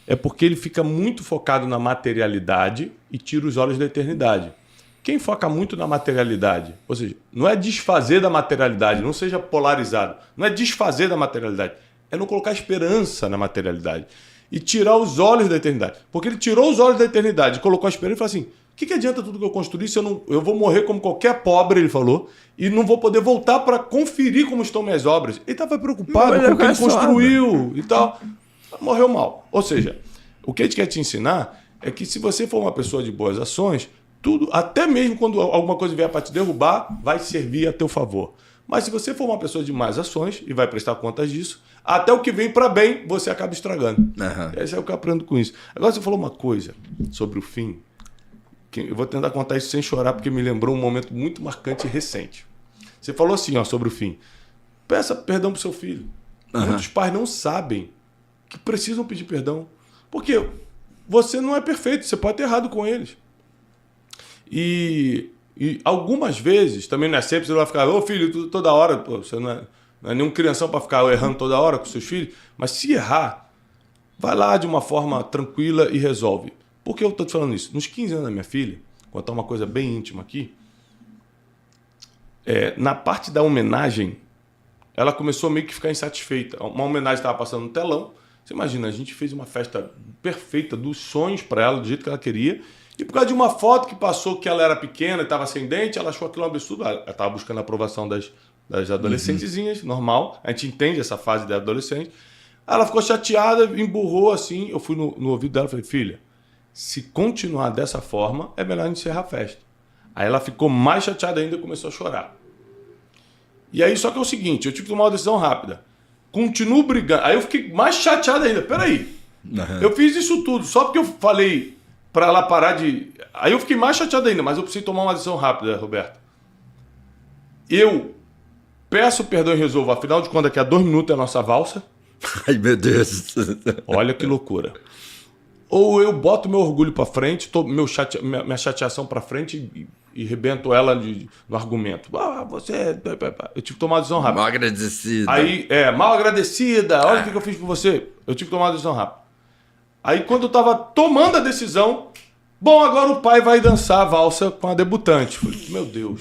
É porque ele fica muito focado na materialidade e tira os olhos da eternidade. Quem foca muito na materialidade, ou seja, não é desfazer da materialidade, não seja polarizado, não é desfazer da materialidade, é não colocar esperança na materialidade e tirar os olhos da eternidade. Porque ele tirou os olhos da eternidade, colocou a esperança e falou assim, o que adianta tudo que eu construí se eu vou morrer como qualquer pobre, ele falou, e não vou poder voltar para conferir como estão minhas obras. Ele estava preocupado com o que ele construiu e tal. Morreu mal. Ou seja, o que a gente quer te ensinar é que se você for uma pessoa de boas ações, tudo, até mesmo quando alguma coisa vier para te derrubar, vai servir a teu favor. Mas se você for uma pessoa de más ações e vai prestar contas disso, até o que vem para bem, você acaba estragando. Esse é o que eu aprendo com isso. Agora você falou uma coisa sobre o fim. Eu vou tentar contar isso sem chorar, porque me lembrou um momento muito marcante e recente. Você falou assim, ó, sobre o fim. Peça perdão para o seu filho. Muitos pais não sabem que precisam pedir perdão. Porque você não é perfeito, você pode ter errado com eles. E algumas vezes, também não é sempre, você vai ficar, ô filho, toda hora, pô, você não é nenhum crianção para ficar errando toda hora com seus filhos, mas se errar, vai lá de uma forma tranquila e resolve. Por que eu estou te falando isso? Nos 15 anos da minha filha, vou contar uma coisa bem íntima aqui, na parte da homenagem, ela começou a meio que ficar insatisfeita. Uma homenagem estava passando no telão. Você imagina, a gente fez uma festa perfeita dos sonhos para ela, do jeito que ela queria, e por causa de uma foto que passou que ela era pequena e estava sem dente, ela achou aquilo um absurdo. Ela estava buscando a aprovação das adolescentezinhas, normal. A gente entende essa fase da adolescente. Ela ficou chateada, emburrou assim. Eu fui no ouvido dela e falei, filha, se continuar dessa forma, é melhor encerrar a festa. Aí ela ficou mais chateada ainda e começou a chorar. E aí, só que é o seguinte, eu tive que tomar uma decisão rápida. Continuo brigando. Aí eu fiquei mais chateado ainda. Peraí, eu fiz isso tudo só porque eu falei para ela parar de... Aí eu fiquei mais chateado ainda, mas eu precisei tomar uma decisão rápida, Roberto. Eu peço perdão e resolvo. Afinal de contas, daqui a 2 minutos é a nossa valsa. Ai, meu Deus. Olha que loucura. Ou eu boto meu orgulho para frente, minha chateação para frente e rebento ela no argumento. Você... Eu tive que tomar uma decisão rápida. Mal agradecida. Aí, mal agradecida. Olha o que eu fiz com você. Eu tive que tomar uma decisão rápida. Aí, quando eu estava tomando a decisão, bom, agora o pai vai dançar a valsa com a debutante. Falei, meu Deus.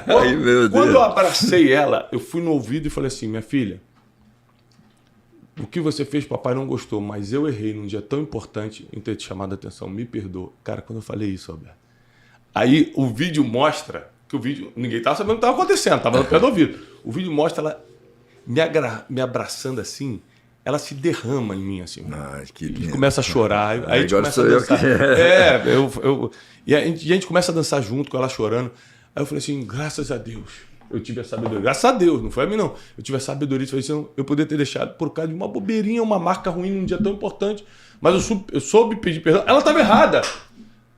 Ai, meu Deus. Quando eu abracei ela, eu fui no ouvido e falei assim, minha filha, o que você fez, papai não gostou, mas eu errei num dia tão importante em ter te chamado a atenção. Me perdoa. Cara, quando eu falei isso, Roberto. Aí o vídeo mostra que o vídeo... Ninguém estava sabendo o que estava acontecendo, estava no pé do ouvido. O vídeo mostra ela me abraçando assim, ela se derrama em mim, assim. Ai, que lindo. E começa a chorar. Aí a gente agora começa a dançar. E a gente começa a dançar junto com ela chorando. Aí eu falei assim, graças a Deus, eu tive a sabedoria. Graças a Deus, não foi a mim, não. Eu tive a sabedoria de fazer isso. Eu poderia ter deixado por causa de uma bobeirinha, uma marca ruim num dia tão importante. Mas eu soube pedir perdão. Ela estava errada.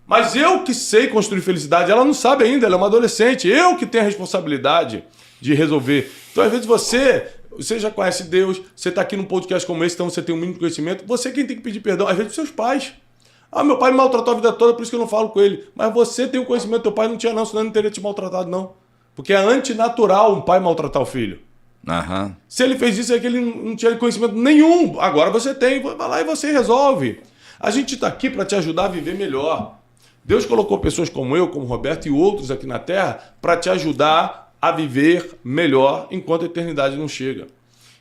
Mas eu que sei construir felicidade, ela não sabe ainda, ela é uma adolescente. Eu que tenho a responsabilidade de resolver. Então, às vezes, você já conhece Deus, você está aqui num podcast como esse, então você tem um mínimo conhecimento. Você quem tem que pedir perdão, às vezes, para seus pais. Ah, meu pai me maltratou a vida toda, por isso que eu não falo com ele. Mas você tem o conhecimento, teu pai não tinha não, senão ele não teria te maltratado, não. Porque é antinatural um pai maltratar o filho. Uhum. Se ele fez isso, é que ele não tinha conhecimento nenhum. Agora você tem, vai lá e você resolve. A gente está aqui para te ajudar a viver melhor. Deus colocou pessoas como eu, como Roberto e outros aqui na Terra para te ajudar a viver melhor enquanto a eternidade não chega.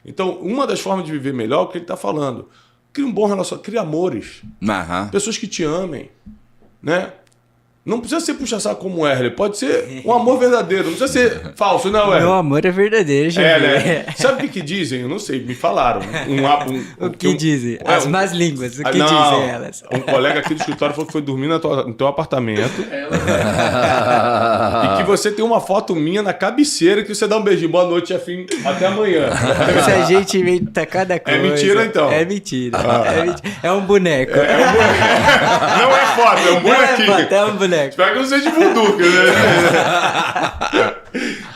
Então, uma das formas de viver melhor é o que ele está falando. Cria um bom relacionamento, cria amores. Uhum. Pessoas que te amem, né? Não precisa ser puxa-saco como o Erle, pode ser um amor verdadeiro, não precisa ser falso, não, Erle? Meu amor é verdadeiro, gente. Né? Sabe o que dizem? Eu não sei, me falaram. O que dizem? As más línguas, o que dizem elas? Um colega aqui do escritório falou que foi dormir no teu apartamento e que você tem uma foto minha na cabeceira que você dá um beijinho, boa noite, afim, até amanhã. Se a gente inventa cada coisa... É mentira, então? É mentira. É um boneco. Não é foto, é um bonequinho. Não é foto, é um boneco. Espero que não seja de voodoo, né?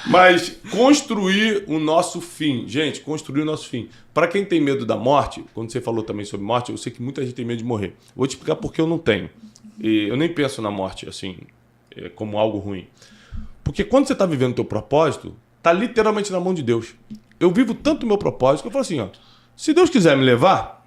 Mas construir o nosso fim. Gente, construir o nosso fim. Para quem tem medo da morte, quando você falou também sobre morte, eu sei que muita gente tem medo de morrer. Vou te explicar por que eu não tenho. E eu nem penso na morte assim, como algo ruim. Porque quando você está vivendo o teu propósito, está literalmente na mão de Deus. Eu vivo tanto o meu propósito que eu falo assim, ó, se Deus quiser me levar,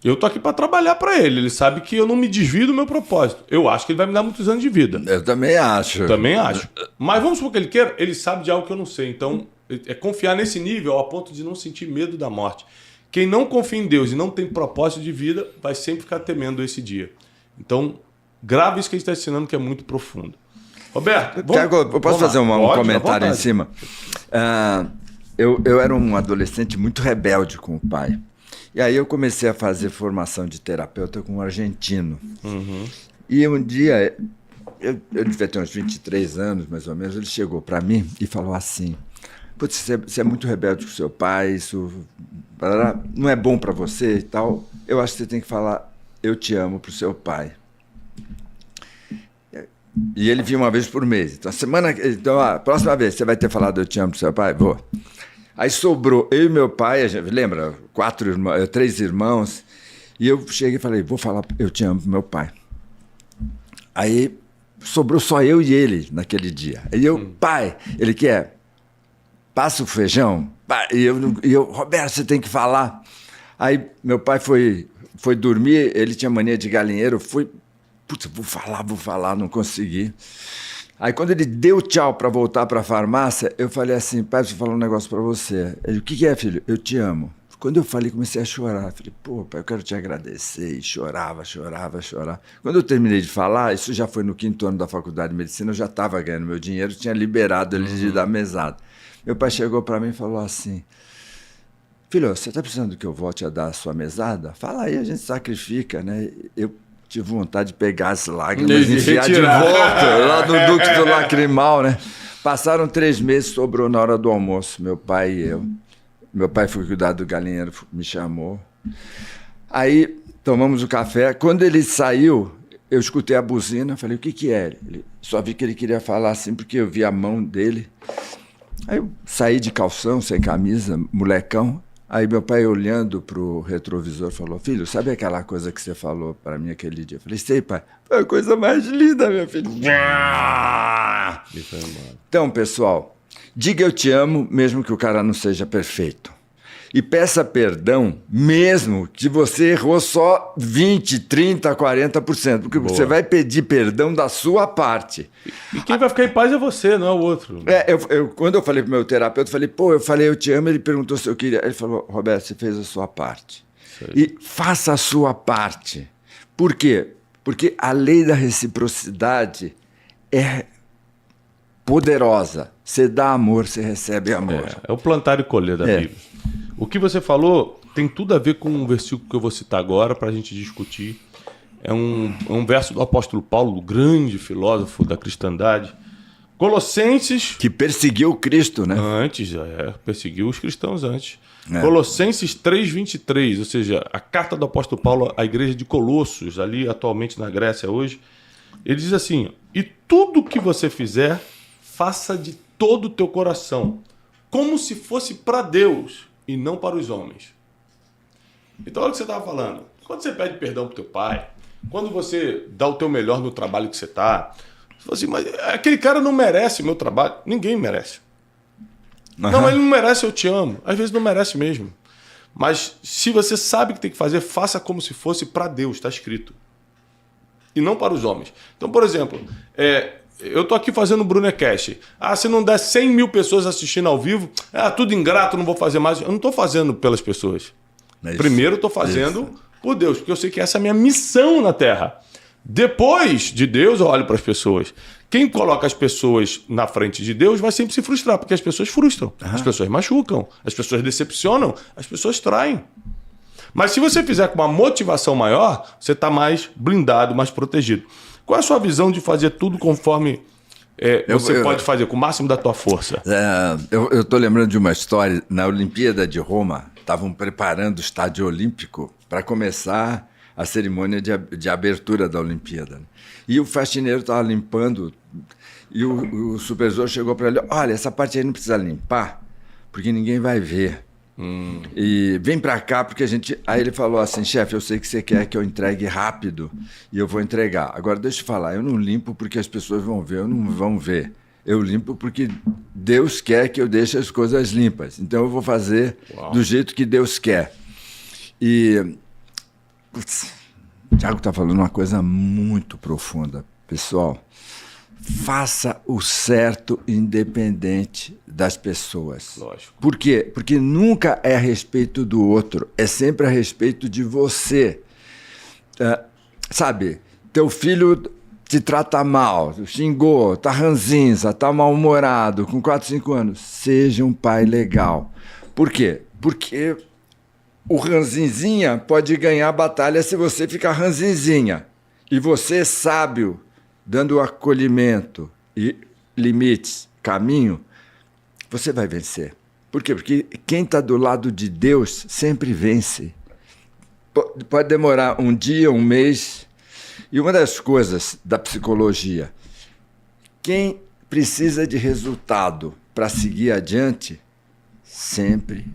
eu tô aqui para trabalhar para ele. Ele sabe que eu não me desvio do meu propósito. Eu acho que ele vai me dar muitos anos de vida. Eu também acho. Também acho. Mas vamos supor que ele queira, ele sabe de algo que eu não sei. Então, é confiar nesse nível ao ponto de não sentir medo da morte. Quem não confia em Deus e não tem propósito de vida, vai sempre ficar temendo esse dia. Então, grave isso que a gente está ensinando, que é muito profundo. Roberto, eu posso fazer um comentário em cima? Eu era um adolescente muito rebelde com o pai. E aí eu comecei a fazer formação de terapeuta com um argentino. Uhum. E um dia, eu devia ter uns 23 anos, mais ou menos, ele chegou para mim e falou assim, putz, você é muito rebelde com seu pai, isso não é bom para você e tal. Eu acho que você tem que falar, eu te amo pro seu pai. E ele vinha uma vez por mês. Então, a próxima vez, você vai ter falado eu te amo pro seu pai? Vou. Aí sobrou eu e meu pai, a gente, lembra? 3 irmãos. E eu cheguei e falei, vou falar, eu te amo pro meu pai. Aí sobrou só eu e ele naquele dia. Aí eu, pai, ele quer, passa o feijão. E eu, Roberto, você tem que falar. Aí meu pai foi dormir, ele tinha mania de galinheiro, putz, vou falar, não consegui. Aí quando ele deu tchau para voltar para a farmácia, eu falei assim, pai, preciso falar um negócio para você. Ele, o que é, filho? Eu te amo. Quando eu falei, comecei a chorar. Falei, pô, pai, eu quero te agradecer. E chorava. Quando eu terminei de falar, isso já foi no 5º ano da faculdade de medicina, eu já estava ganhando meu dinheiro, tinha liberado ele de dar mesada. Meu pai chegou para mim e falou assim, filho, você está precisando que eu volte a dar a sua mesada? Fala aí, a gente sacrifica, né? Eu tive vontade de pegar as lágrimas e enfiar de volta lá no ducto lacrimal, né? Passaram 3 meses, sobrou na hora do almoço, meu pai e eu. Meu pai foi cuidar do galinheiro, me chamou. Aí tomamos o café. Quando ele saiu, eu escutei a buzina, falei, o que é? Só vi que ele queria falar assim, porque eu vi a mão dele. Aí eu saí de calção, sem camisa, molecão. Aí meu pai, olhando para o retrovisor, falou, filho, sabe aquela coisa que você falou para mim aquele dia? Eu falei, sei, pai, foi a coisa mais linda, meu filho. Então, pessoal, diga eu te amo, mesmo que o cara não seja perfeito. E peça perdão, mesmo que você errou só 20%, 30%, 40%, porque você vai pedir perdão da sua parte. E quem vai ficar em paz é você, não é o outro. Quando eu falei pro meu terapeuta, eu falei, eu te amo, ele perguntou se eu queria. Ele falou, Roberto, você fez a sua parte. E faça a sua parte. Por quê? Porque a lei da reciprocidade poderosa. Você dá amor, você recebe amor. É o plantar e colher da Bíblia. O que você falou tem tudo a ver com um versículo que eu vou citar agora para a gente discutir. É um verso do apóstolo Paulo, o grande filósofo da cristandade. Colossenses... Que perseguiu Cristo, né? Antes, perseguiu os cristãos antes. Colossenses 3:23, ou seja, a carta do apóstolo Paulo à igreja de Colossos, ali atualmente na Grécia hoje, ele diz assim: e tudo que você fizer, faça de todo o teu coração, como se fosse para Deus e não para os homens. Então olha o que você estava falando. Quando você pede perdão para o teu pai, quando você dá o teu melhor no trabalho que você está, você fala assim, mas aquele cara não merece meu trabalho. Ninguém merece. Uhum. Não, ele não merece, eu te amo. Às vezes não merece mesmo. Mas se você sabe que tem que fazer, faça como se fosse para Deus, está escrito. E não para os homens. Então, por exemplo, eu estou aqui fazendo o Brunecast. Se não der 100 mil pessoas assistindo ao vivo, tudo ingrato, não vou fazer mais. Eu não estou fazendo pelas pessoas. Primeiro estou fazendo por Deus, porque eu sei que essa é a minha missão na Terra. Depois de Deus, eu olho para as pessoas. Quem coloca as pessoas na frente de Deus vai sempre se frustrar, porque as pessoas frustram, as pessoas machucam, as pessoas decepcionam, as pessoas traem. Mas se você fizer com uma motivação maior, você está mais blindado, mais protegido. Qual é a sua visão de fazer tudo conforme você pode fazer, com o máximo da tua força? Eu estou lembrando de uma história. Na Olimpíada de Roma, estavam preparando o estádio olímpico para começar a cerimônia de abertura da Olimpíada. E o faxineiro estava limpando e o supervisor chegou para ele: olha, essa parte aí não precisa limpar, porque ninguém vai ver. E vem para cá, porque a gente... Aí ele falou assim: chefe, eu sei que você quer que eu entregue rápido e eu vou entregar. Agora, deixa eu falar, eu não limpo porque as pessoas vão ver, ou não vão ver. Eu limpo porque Deus quer que eu deixe as coisas limpas. Então eu vou fazer do jeito que Deus quer. E... o Thiago está falando uma coisa muito profunda. Pessoal, faça o certo independente das pessoas. Lógico. Por quê? Porque nunca é a respeito do outro, é sempre a respeito de você. Sabe, teu filho te trata mal, xingou, tá ranzinza, tá mal-humorado, com 4, 5 anos. Seja um pai legal. Por quê? Porque o ranzinzinha pode ganhar a batalha se você ficar ranzinzinha. E você, sábio, dando acolhimento e limites, caminho, você vai vencer. Por quê? Porque quem está do lado de Deus sempre vence. Pode demorar um dia, um mês. E uma das coisas da psicologia, quem precisa de resultado para seguir adiante, sempre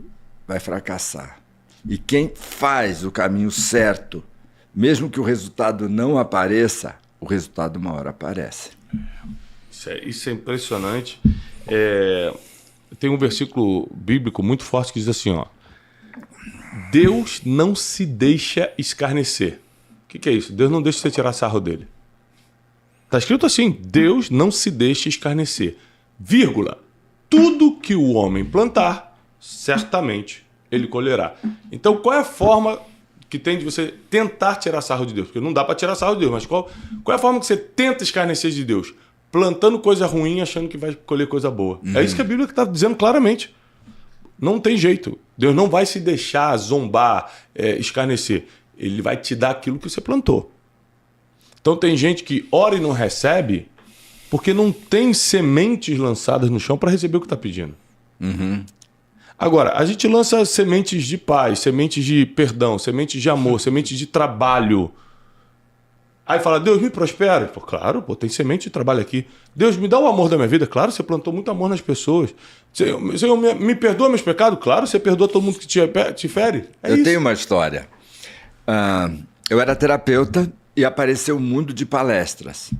vai fracassar. E quem faz o caminho certo, mesmo que o resultado não apareça, o resultado uma hora aparece. Isso é impressionante. Tem um versículo bíblico muito forte que diz assim, ó: Deus não se deixa escarnecer. O que é isso? Deus não deixa você tirar sarro dele. Está escrito assim: Deus não se deixa escarnecer. Vírgula. Tudo que o homem plantar, certamente ele colherá. Então, qual é a forma que tem de você tentar tirar sarro de Deus? Porque não dá para tirar sarro de Deus, mas qual é a forma que você tenta escarnecer de Deus? Plantando coisa ruim, achando que vai colher coisa boa. É isso que a Bíblia está dizendo claramente. Não tem jeito. Deus não vai se deixar zombar, escarnecer. Ele vai te dar aquilo que você plantou. Então tem gente que ora e não recebe porque não tem sementes lançadas no chão para receber o que está pedindo. Agora, a gente lança sementes de paz, sementes de perdão, sementes de amor, sementes de trabalho. Aí fala: Deus me prospera. Pô, claro, tem semente de trabalho aqui. Deus me dá o amor da minha vida. Claro, você plantou muito amor nas pessoas. Senhor, me perdoa meus pecados. Claro, você perdoa todo mundo que te fere. Eu tenho uma história. Eu era terapeuta e apareceu um mundo de palestras.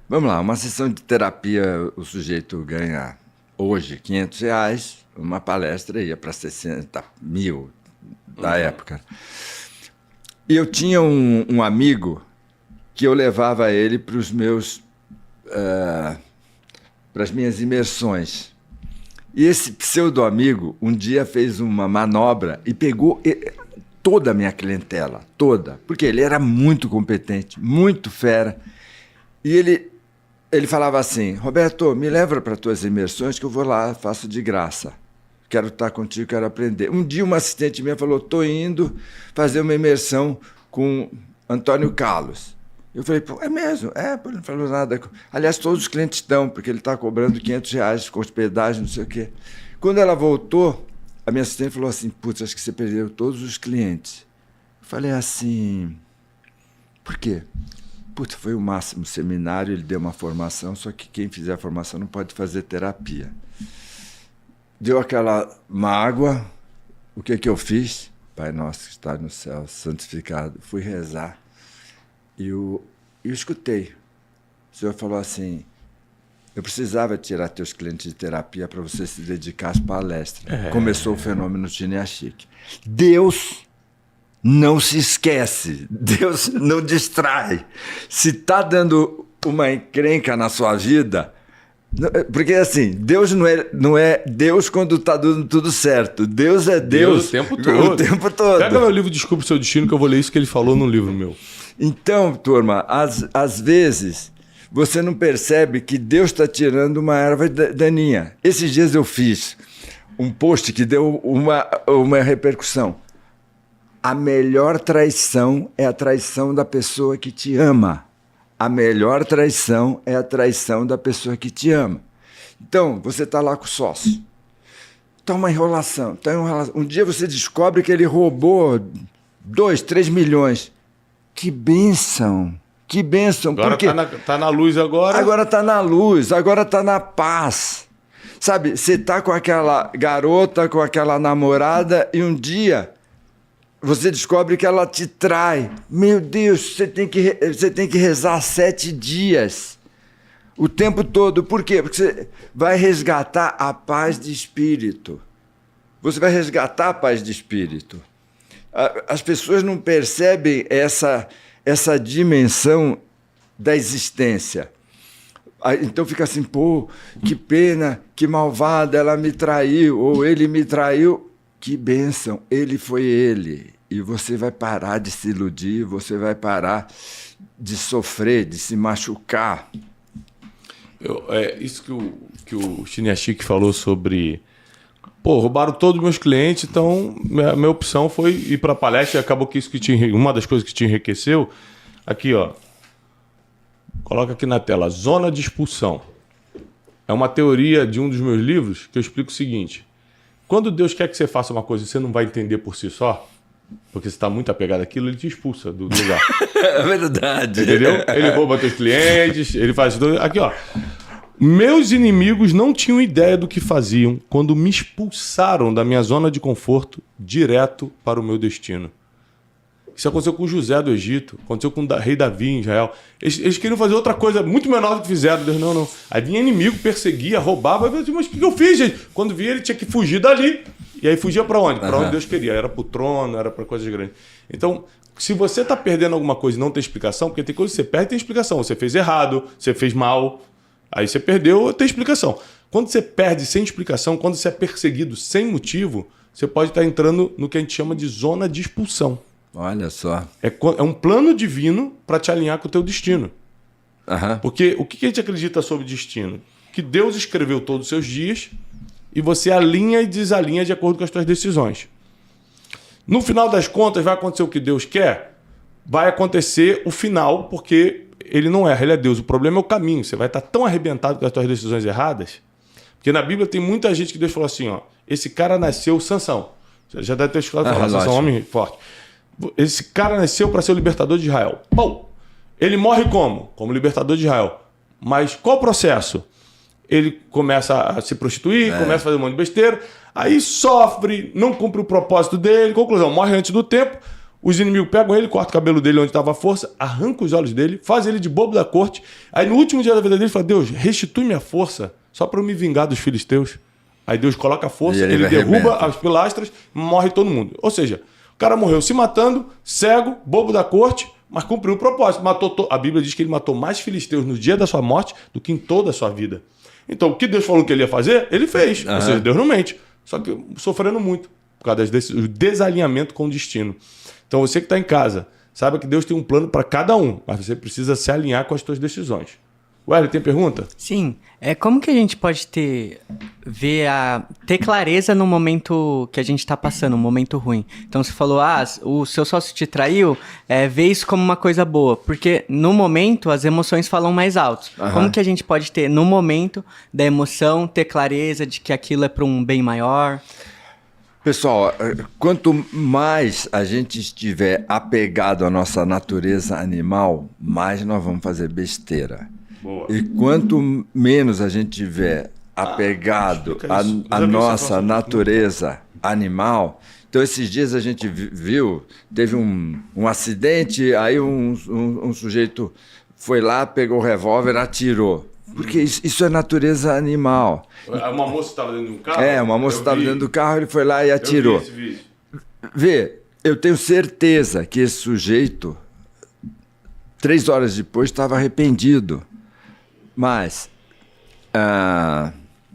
Vamos lá, uma sessão de terapia, o sujeito ganha hoje R$500, uma palestra ia para 60 mil da época. E eu tinha um amigo que eu levava ele para os meus para as minhas imersões. E esse pseudo-amigo um dia fez uma manobra e pegou toda a minha clientela, toda, porque ele era muito competente, muito fera, e ele ele falava assim, Roberto, me leva para tuas imersões que eu vou lá, faço de graça. Quero estar contigo, quero aprender. Um dia uma assistente minha falou, estou indo fazer uma imersão com Antônio Carlos. Eu falei, pô, é mesmo? Pô, ele não falou nada. Aliás, todos os clientes estão, porque ele está cobrando R$500 com hospedagem, não sei o quê. Quando ela voltou, a minha assistente falou assim, putz, acho que você perdeu todos os clientes. Eu falei assim, por quê? Putz, foi o máximo seminário, ele deu uma formação, só que quem fizer a formação não pode fazer terapia. Deu aquela mágoa, o que eu fiz? Pai nosso que está no céu, santificado. Fui rezar e eu escutei. O Senhor falou assim, eu precisava tirar teus clientes de terapia para você se dedicar às palestras. Começou o fenômeno Chiniachik. Deus não se esquece, Deus não distrai. Se está dando uma encrenca na sua vida... Porque assim, Deus não é Deus quando está dando tudo certo. Deus é Deus o tempo todo. O tempo todo. Pega meu livro Descubra o Seu Destino, que eu vou ler isso que ele falou no livro meu. Então, turma, às vezes você não percebe que Deus está tirando uma erva daninha. Esses dias eu fiz um post que deu uma repercussão. A melhor traição é a traição da pessoa que te ama. A melhor traição é a traição da pessoa que te ama. Então, você está lá com o sócio. Está uma enrolação. Um dia você descobre que ele roubou 2, 3 milhões. Que bênção! Que bênção! Agora está na luz agora. Agora está na luz, agora está na paz. Sabe, você está com aquela garota, com aquela namorada e um dia... você descobre que ela te trai. Meu Deus, você tem que rezar 7 dias. O tempo todo. Por quê? Porque você vai resgatar a paz de espírito. Você vai resgatar a paz de espírito. As pessoas não percebem essa dimensão da existência. Então fica assim, pô, que pena, que malvada, ela me traiu, ou ele me traiu. Que bênção, ele foi ele. E você vai parar de se iludir, você vai parar de sofrer, de se machucar. Isso que o Chiniachik falou sobre... Pô, roubaram todos os meus clientes, então minha opção foi ir para a palestra e acabou que isso uma das coisas que te enriqueceu. Aqui, ó. Coloca aqui na tela. Zona de expulsão. É uma teoria de um dos meus livros que eu explico o seguinte. Quando Deus quer que você faça uma coisa e você não vai entender por si só, porque você está muito apegado àquilo, ele te expulsa do lugar. É verdade. Entendeu? Ele rouba teus clientes, ele faz tudo. Aqui, ó. Meus inimigos não tinham ideia do que faziam quando me expulsaram da minha zona de conforto direto para o meu destino. Isso aconteceu com José do Egito, aconteceu com o rei Davi em Israel. Eles queriam fazer outra coisa muito menor do que fizeram. Deus, não. Aí vinha inimigo, perseguia, roubava. Mas o que eu fiz, gente? Quando via, ele tinha que fugir dali. E aí fugia para onde? Para onde Deus queria. Era para o trono, era para coisas grandes. Então, se você está perdendo alguma coisa e não tem explicação, porque tem coisa que você perde e tem explicação. Você fez errado, você fez mal, aí você perdeu, tem explicação. Quando você perde sem explicação, quando você é perseguido sem motivo, você pode estar entrando no que a gente chama de zona de expulsão. Olha só. É um plano divino para te alinhar com o teu destino. Porque o que a gente acredita sobre destino? Que Deus escreveu todos os seus dias e você alinha e desalinha de acordo com as suas decisões. No final das contas, vai acontecer o que Deus quer? Vai acontecer o final, porque ele não erra, ele é Deus. O problema é o caminho. Você vai estar tão arrebentado com as suas decisões erradas, porque na Bíblia tem muita gente que Deus falou assim, ó, esse cara nasceu Sansão. Você já deve ter escutado falar, Sansão é um homem forte. Esse cara nasceu para ser o libertador de Israel. Bom, ele morre como? Como libertador de Israel. Mas qual o processo? Ele começa a se prostituir, começa a fazer um monte de besteira, aí sofre, não cumpre o propósito dele, conclusão, morre antes do tempo, os inimigos pegam ele, cortam o cabelo dele onde estava a força, arrancam os olhos dele, fazem ele de bobo da corte, aí no último dia da vida dele fala, Deus, restitui minha força, só para eu me vingar dos filisteus. Aí Deus coloca a força, ele derruba as pilastras, morre todo mundo. Ou seja, o cara morreu se matando, cego, bobo da corte, mas cumpriu o propósito. A Bíblia diz que ele matou mais filisteus no dia da sua morte do que em toda a sua vida. Então, o que Deus falou que ele ia fazer, ele fez. Ou seja, Deus não mente. Só que sofrendo muito por causa do desalinhamento com o destino. Então, você que está em casa, saiba que Deus tem um plano para cada um, mas você precisa se alinhar com as suas decisões. Wesley, tem pergunta? Sim. Como que a gente pode ter clareza no momento que a gente está passando, um momento ruim? Então você falou, o seu sócio te traiu, vê isso como uma coisa boa, porque no momento as emoções falam mais alto. Como que a gente pode ter, no momento da emoção, ter clareza de que aquilo é para um bem maior? Pessoal, quanto mais a gente estiver apegado à nossa natureza animal, mais nós vamos fazer besteira. Boa. E quanto menos a gente tiver apegado à nossa natureza animal... Então, esses dias a gente viu, teve um acidente, aí um sujeito foi lá, pegou o revólver, atirou. Porque isso é natureza animal. Uma moça estava dentro de um carro? Uma moça estava dentro do carro, ele foi lá e atirou. Eu vi esse vídeo. Vê, eu tenho certeza que esse sujeito, 3 horas depois, estava arrependido. Mas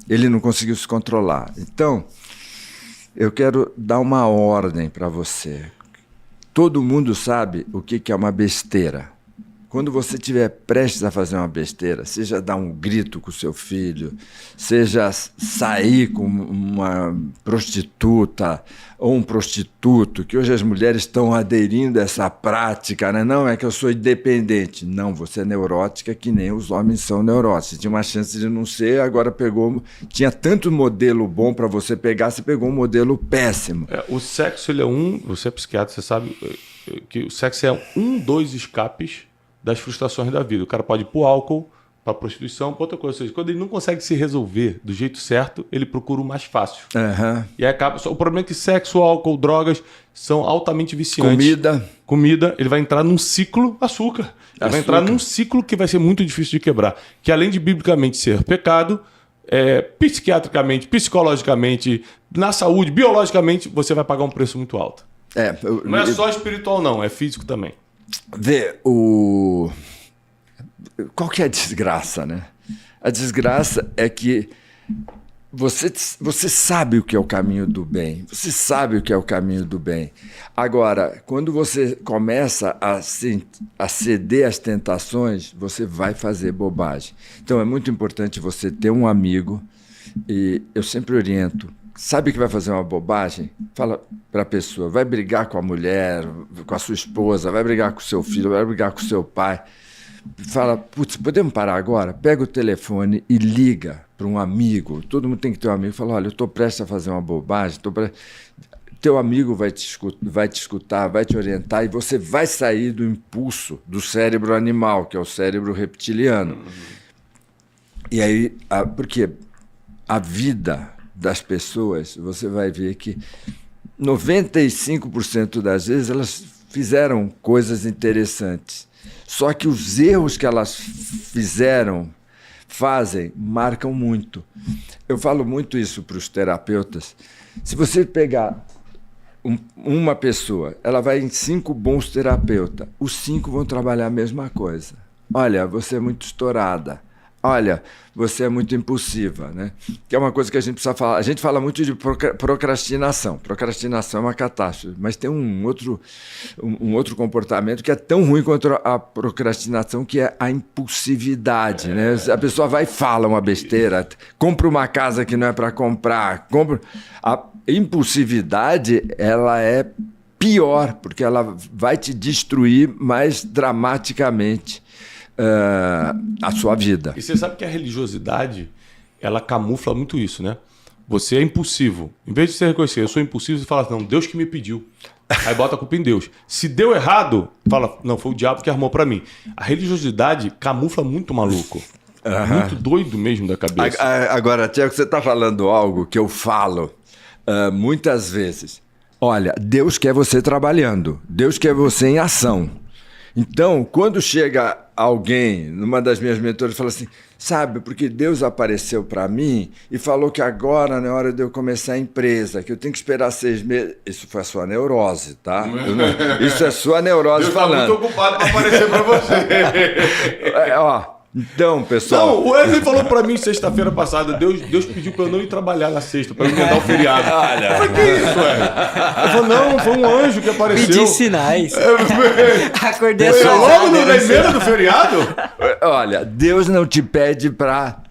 ele não conseguiu se controlar. Então, eu quero dar uma ordem para você. Todo mundo sabe o que é uma besteira. Quando você estiver prestes a fazer uma besteira, seja dar um grito com o seu filho, seja sair com uma prostituta ou um prostituto, que hoje as mulheres estão aderindo a essa prática, né? Não, é que eu sou independente. Não, você é neurótica que nem os homens são neuróticos. Tinha uma chance de não ser, agora pegou... Tinha tanto modelo bom para você pegar, você pegou um modelo péssimo. O sexo, ele é você é psiquiatra, você sabe que o sexo é dos escapes das frustrações da vida. O cara pode ir pro álcool, pra prostituição, pra outra coisa. Ou seja, quando ele não consegue se resolver do jeito certo, ele procura o mais fácil. E aí acaba... O problema é que sexo, álcool, drogas são altamente viciantes. Comida, ele vai entrar num ciclo açúcar. Ele vai entrar num ciclo que vai ser muito difícil de quebrar. Que além de biblicamente ser pecado, psiquiatricamente, psicologicamente, na saúde, biologicamente, você vai pagar um preço muito alto. Não é só espiritual, não. É físico também. Vê, qual que é a desgraça, né? A desgraça é que você sabe o que é o caminho do bem. Você sabe o que é o caminho do bem. Agora, quando você começa a ceder às tentações, você vai fazer bobagem. Então, é muito importante você ter um amigo, e eu sempre oriento. Sabe que vai fazer uma bobagem? Fala para a pessoa, vai brigar com a mulher, com a sua esposa, vai brigar com o seu filho, vai brigar com o seu pai. Fala, putz, podemos parar agora? Pega o telefone e liga para um amigo. Todo mundo tem que ter um amigo. Fala, olha, eu estou prestes a fazer uma bobagem. Teu amigo vai te escutar, vai te orientar e você vai sair do impulso do cérebro animal, que é o cérebro reptiliano. E aí, porque a vida das pessoas, você vai ver que 95% das vezes elas fizeram coisas interessantes. Só que os erros que elas fazem, marcam muito. Eu falo muito isso para os terapeutas. Se você pegar uma pessoa, ela vai em 5 bons terapeutas, os 5 vão trabalhar a mesma coisa. Olha, você é muito estourada. Olha, você é muito impulsiva, né? Que é uma coisa que a gente precisa falar. A gente fala muito de procrastinação. Procrastinação é uma catástrofe, mas tem um outro comportamento que é tão ruim quanto a procrastinação, que é a impulsividade, né? A pessoa vai e fala uma besteira, compra uma casa que não é para comprar, A impulsividade, ela é pior, porque ela vai te destruir mais dramaticamente a sua vida. E você sabe que a religiosidade, ela camufla muito isso, né? Você é impulsivo. Em vez de você reconhecer, eu sou impulsivo, você fala, não, Deus que me pediu. Aí bota a culpa em Deus. Se deu errado, fala, não, foi o diabo que armou pra mim. A religiosidade camufla muito maluco. Muito doido mesmo da cabeça. Agora, Tiago, você tá falando algo que eu falo muitas vezes. Olha, Deus quer você trabalhando. Deus quer você em ação. Então, quando chega alguém, numa das minhas mentoras, fala assim, sabe, porque Deus apareceu para mim e falou que agora não é hora de eu começar a empresa, que eu tenho que esperar 6 meses. Isso foi a sua neurose, tá? Isso é sua neurose Deus falando. Deus está muito ocupado para aparecer para você. Então, pessoal... Não, o Wesley falou pra mim sexta-feira passada, Deus pediu pra eu não ir trabalhar na sexta, pra eu emendar o feriado. Eu falei, que isso, Wesley? Ele falou, não, foi um anjo que apareceu. Pedir sinais. Acordei logo na emenda do feriado? Olha, Deus não te pede pra...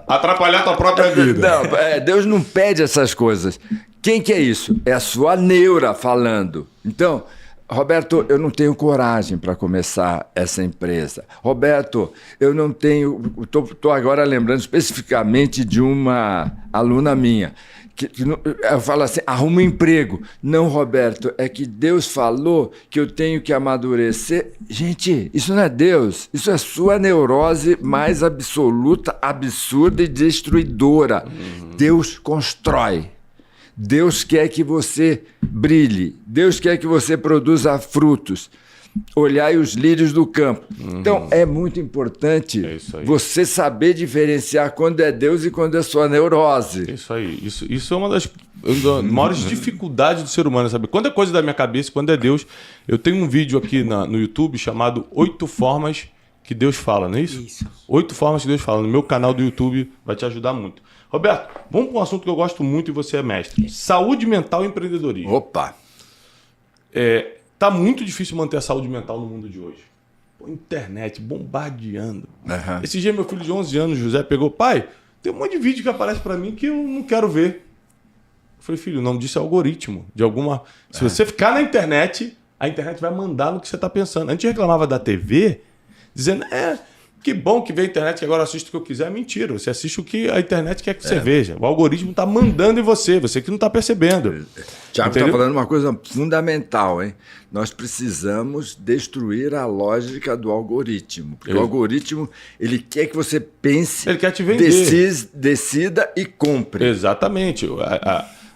atrapalhar tua própria vida. Não, Deus não pede essas coisas. Quem que é isso? É a sua neura falando. Então... Roberto, eu não tenho coragem para começar essa empresa. Roberto, eu não tenho... Estou agora lembrando especificamente de uma aluna minha. Eu falo assim, arruma um emprego. Não, Roberto, é que Deus falou que eu tenho que amadurecer. Gente, isso não é Deus. Isso é sua neurose mais absoluta, absurda e destruidora. Deus constrói. Deus quer que você brilhe. Deus quer que você produza frutos. Olhai os lírios do campo. Então, é muito importante você saber diferenciar quando é Deus e quando é sua neurose. Isso aí. Isso é uma das maiores dificuldades do ser humano, sabe? Quando é coisa da minha cabeça, quando é Deus... Eu tenho um vídeo aqui no YouTube chamado 8 Formas que Deus Fala, não é isso? Isso. 8 Formas que Deus Fala. No meu canal do YouTube vai te ajudar muito. Roberto, vamos para um assunto que eu gosto muito e você é mestre. Saúde mental e empreendedorismo. Opa! Tá muito difícil manter a saúde mental no mundo de hoje. Pô, internet bombardeando. Uhum. Esse dia meu filho de 11 anos, José, pegou... Pai, tem um monte de vídeo que aparece para mim que eu não quero ver. Eu falei, filho, o nome disso é algoritmo. Se você ficar na internet, a internet vai mandar no que você está pensando. A gente reclamava da TV, dizendo... Que bom que veio a internet, que agora eu assisto o que eu quiser. Mentira, você assiste o que a internet quer que você veja. O algoritmo está mandando em você que não está percebendo. Tiago está falando uma coisa fundamental, hein? Nós precisamos destruir a lógica do algoritmo. Porque o algoritmo, ele quer que você pense, ele quer te vender. Decida e compre. Exatamente.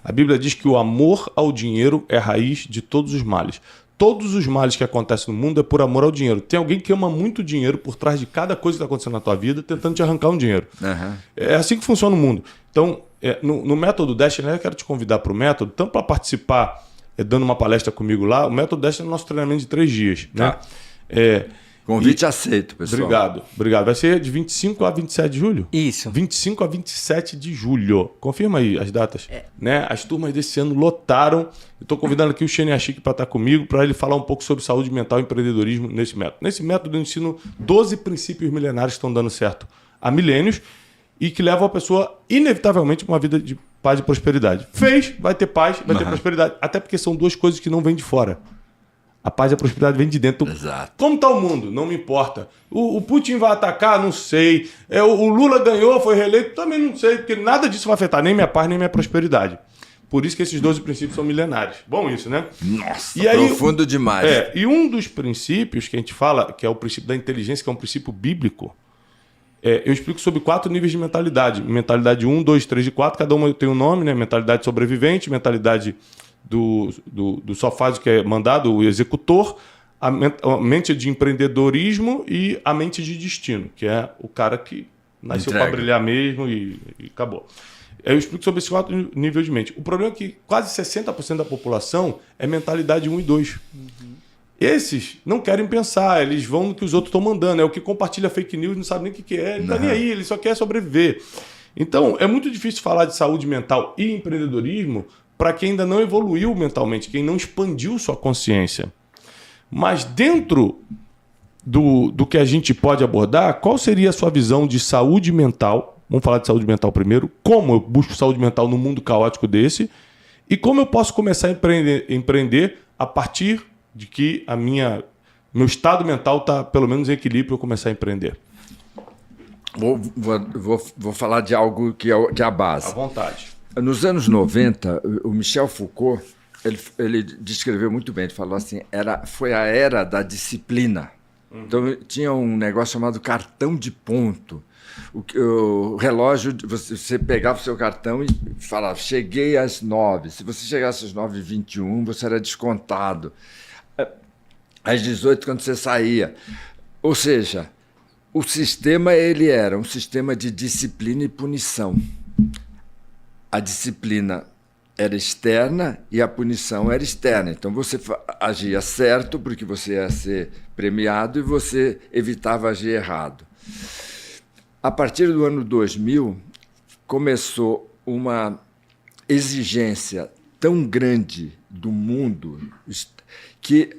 A Bíblia diz que o amor ao dinheiro é a raiz de todos os males. Todos os males que acontecem no mundo é por amor ao dinheiro. Tem alguém que ama muito dinheiro por trás de cada coisa que está acontecendo na tua vida, tentando te arrancar um dinheiro. Uhum. É assim que funciona o mundo. Então, no método Destiny, eu quero te convidar para o método, tanto para participar, dando uma palestra comigo lá. O método Destiny é o nosso treinamento de 3 dias. Tá. Né? Convite aceito, pessoal. Obrigado. Vai ser de 25 a 27 de julho? Isso. 25 a 27 de julho. Confirma aí as datas. Né? As turmas desse ano lotaram. Eu estou convidando aqui o Xenia Chique para estar comigo, para ele falar um pouco sobre saúde mental e empreendedorismo nesse método. Nesse método eu ensino 12 princípios milenares que estão dando certo há milênios e que levam a pessoa, inevitavelmente, para uma vida de paz e prosperidade. Vai ter paz, vai ter prosperidade. Até porque são 2 coisas que não vêm de fora. A paz e a prosperidade vem de dentro. Exato. Como está o mundo? Não me importa. O Putin vai atacar? Não sei. O Lula ganhou, foi reeleito? Também não sei, porque nada disso vai afetar nem minha paz, nem minha prosperidade. Por isso que esses 12 princípios são milenares. Bom isso, né? Nossa, e aí, profundo demais. E um dos princípios que a gente fala, que é o princípio da inteligência, que é um princípio bíblico, eu explico sobre 4 níveis de mentalidade. Mentalidade 1, 2, 3 e 4, cada uma tem um nome, né? Mentalidade sobrevivente, mentalidade... Do só faz o que é mandado, o executor, a mente de empreendedorismo e a mente de destino, que é o cara que nasceu para brilhar mesmo e acabou. Eu explico sobre esses 4 níveis de mente. O problema é que quase 60% da população é mentalidade 1 e 2. Esses não querem pensar, eles vão no que os outros estão mandando. É o que compartilha fake news, não sabe nem o que é, ele não está nem aí, ele só quer sobreviver. Então, é muito difícil falar de saúde mental e empreendedorismo para quem ainda não evoluiu mentalmente, quem não expandiu sua consciência. Mas dentro do que a gente pode abordar, qual seria a sua visão de saúde mental? Vamos falar de saúde mental primeiro. Como eu busco saúde mental num mundo caótico desse? E como eu posso começar a empreender a partir de que meu estado mental está pelo menos em equilíbrio para eu começar a empreender? Vou falar de algo que é a base. À vontade. Nos anos 90, o Michel Foucault, ele descreveu muito bem, ele falou assim, foi a era da disciplina. Então, tinha um negócio chamado cartão de ponto. O relógio, você pegava o seu cartão e falava, cheguei às 9. Se você chegasse às 9h21, você era descontado. Às 18, quando você saía. Ou seja, o sistema ele era um sistema de disciplina e punição. A disciplina era externa e a punição era externa. Então você agia certo porque você ia ser premiado e você evitava agir errado. A partir do ano 2000, começou uma exigência tão grande do mundo que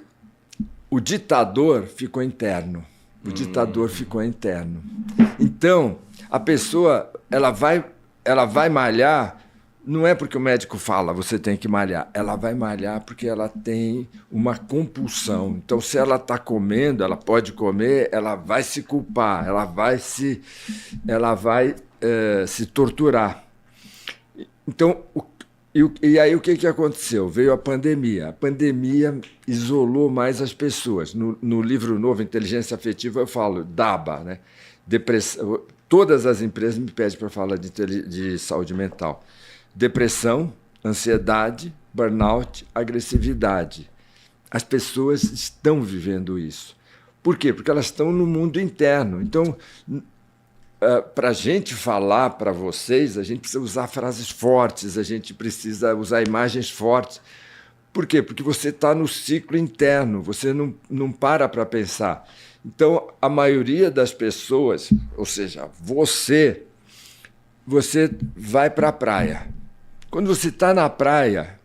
o ditador ficou interno. O ditador ficou interno. Então, a pessoa ela vai malhar, não é porque o médico fala, você tem que malhar. Ela vai malhar porque ela tem uma compulsão. Então, se ela está comendo, ela pode comer, ela vai se culpar, ela vai se torturar. Então, e aí o que aconteceu? Veio a pandemia. A pandemia isolou mais as pessoas. No livro novo, Inteligência Afetiva, eu falo DABA, né? Depressão. Todas as empresas me pedem para falar de saúde mental. Depressão, ansiedade, burnout, agressividade. As pessoas estão vivendo isso. Por quê? Porque elas estão no mundo interno. Então, para a gente falar para vocês, a gente precisa usar frases fortes, a gente precisa usar imagens fortes. Por quê? Porque você está no ciclo interno, você não para pensar. Então, a maioria das pessoas, ou seja, você vai para a praia. Quando você está na praia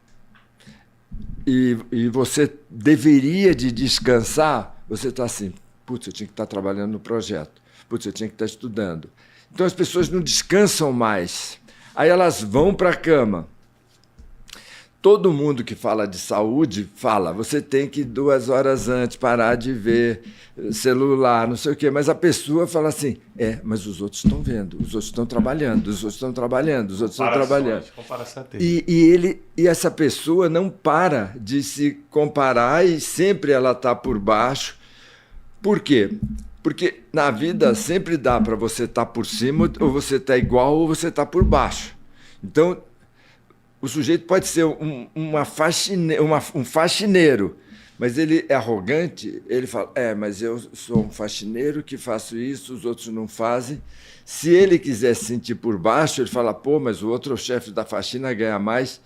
e você deveria de descansar, você está assim, putz, eu tinha que estar trabalhando no projeto, putz, eu tinha que estar estudando. Então as pessoas não descansam mais. Aí elas vão para a cama. Todo mundo que fala de saúde fala, você tem que 2 horas antes parar de ver celular, não sei o quê. Mas a pessoa fala assim, mas os outros estão vendo, os outros estão trabalhando, os outros estão trabalhando, os outros estão trabalhando. E essa pessoa não para de se comparar e sempre ela está por baixo. Por quê? Porque na vida sempre dá para você estar por cima, ou você está igual, ou você está por baixo. Então, o sujeito pode ser um faxineiro, mas ele é arrogante, ele fala, mas eu sou um faxineiro que faço isso, os outros não fazem. Se ele quiser se sentir por baixo, ele fala, mas o outro chefe da faxina ganha mais.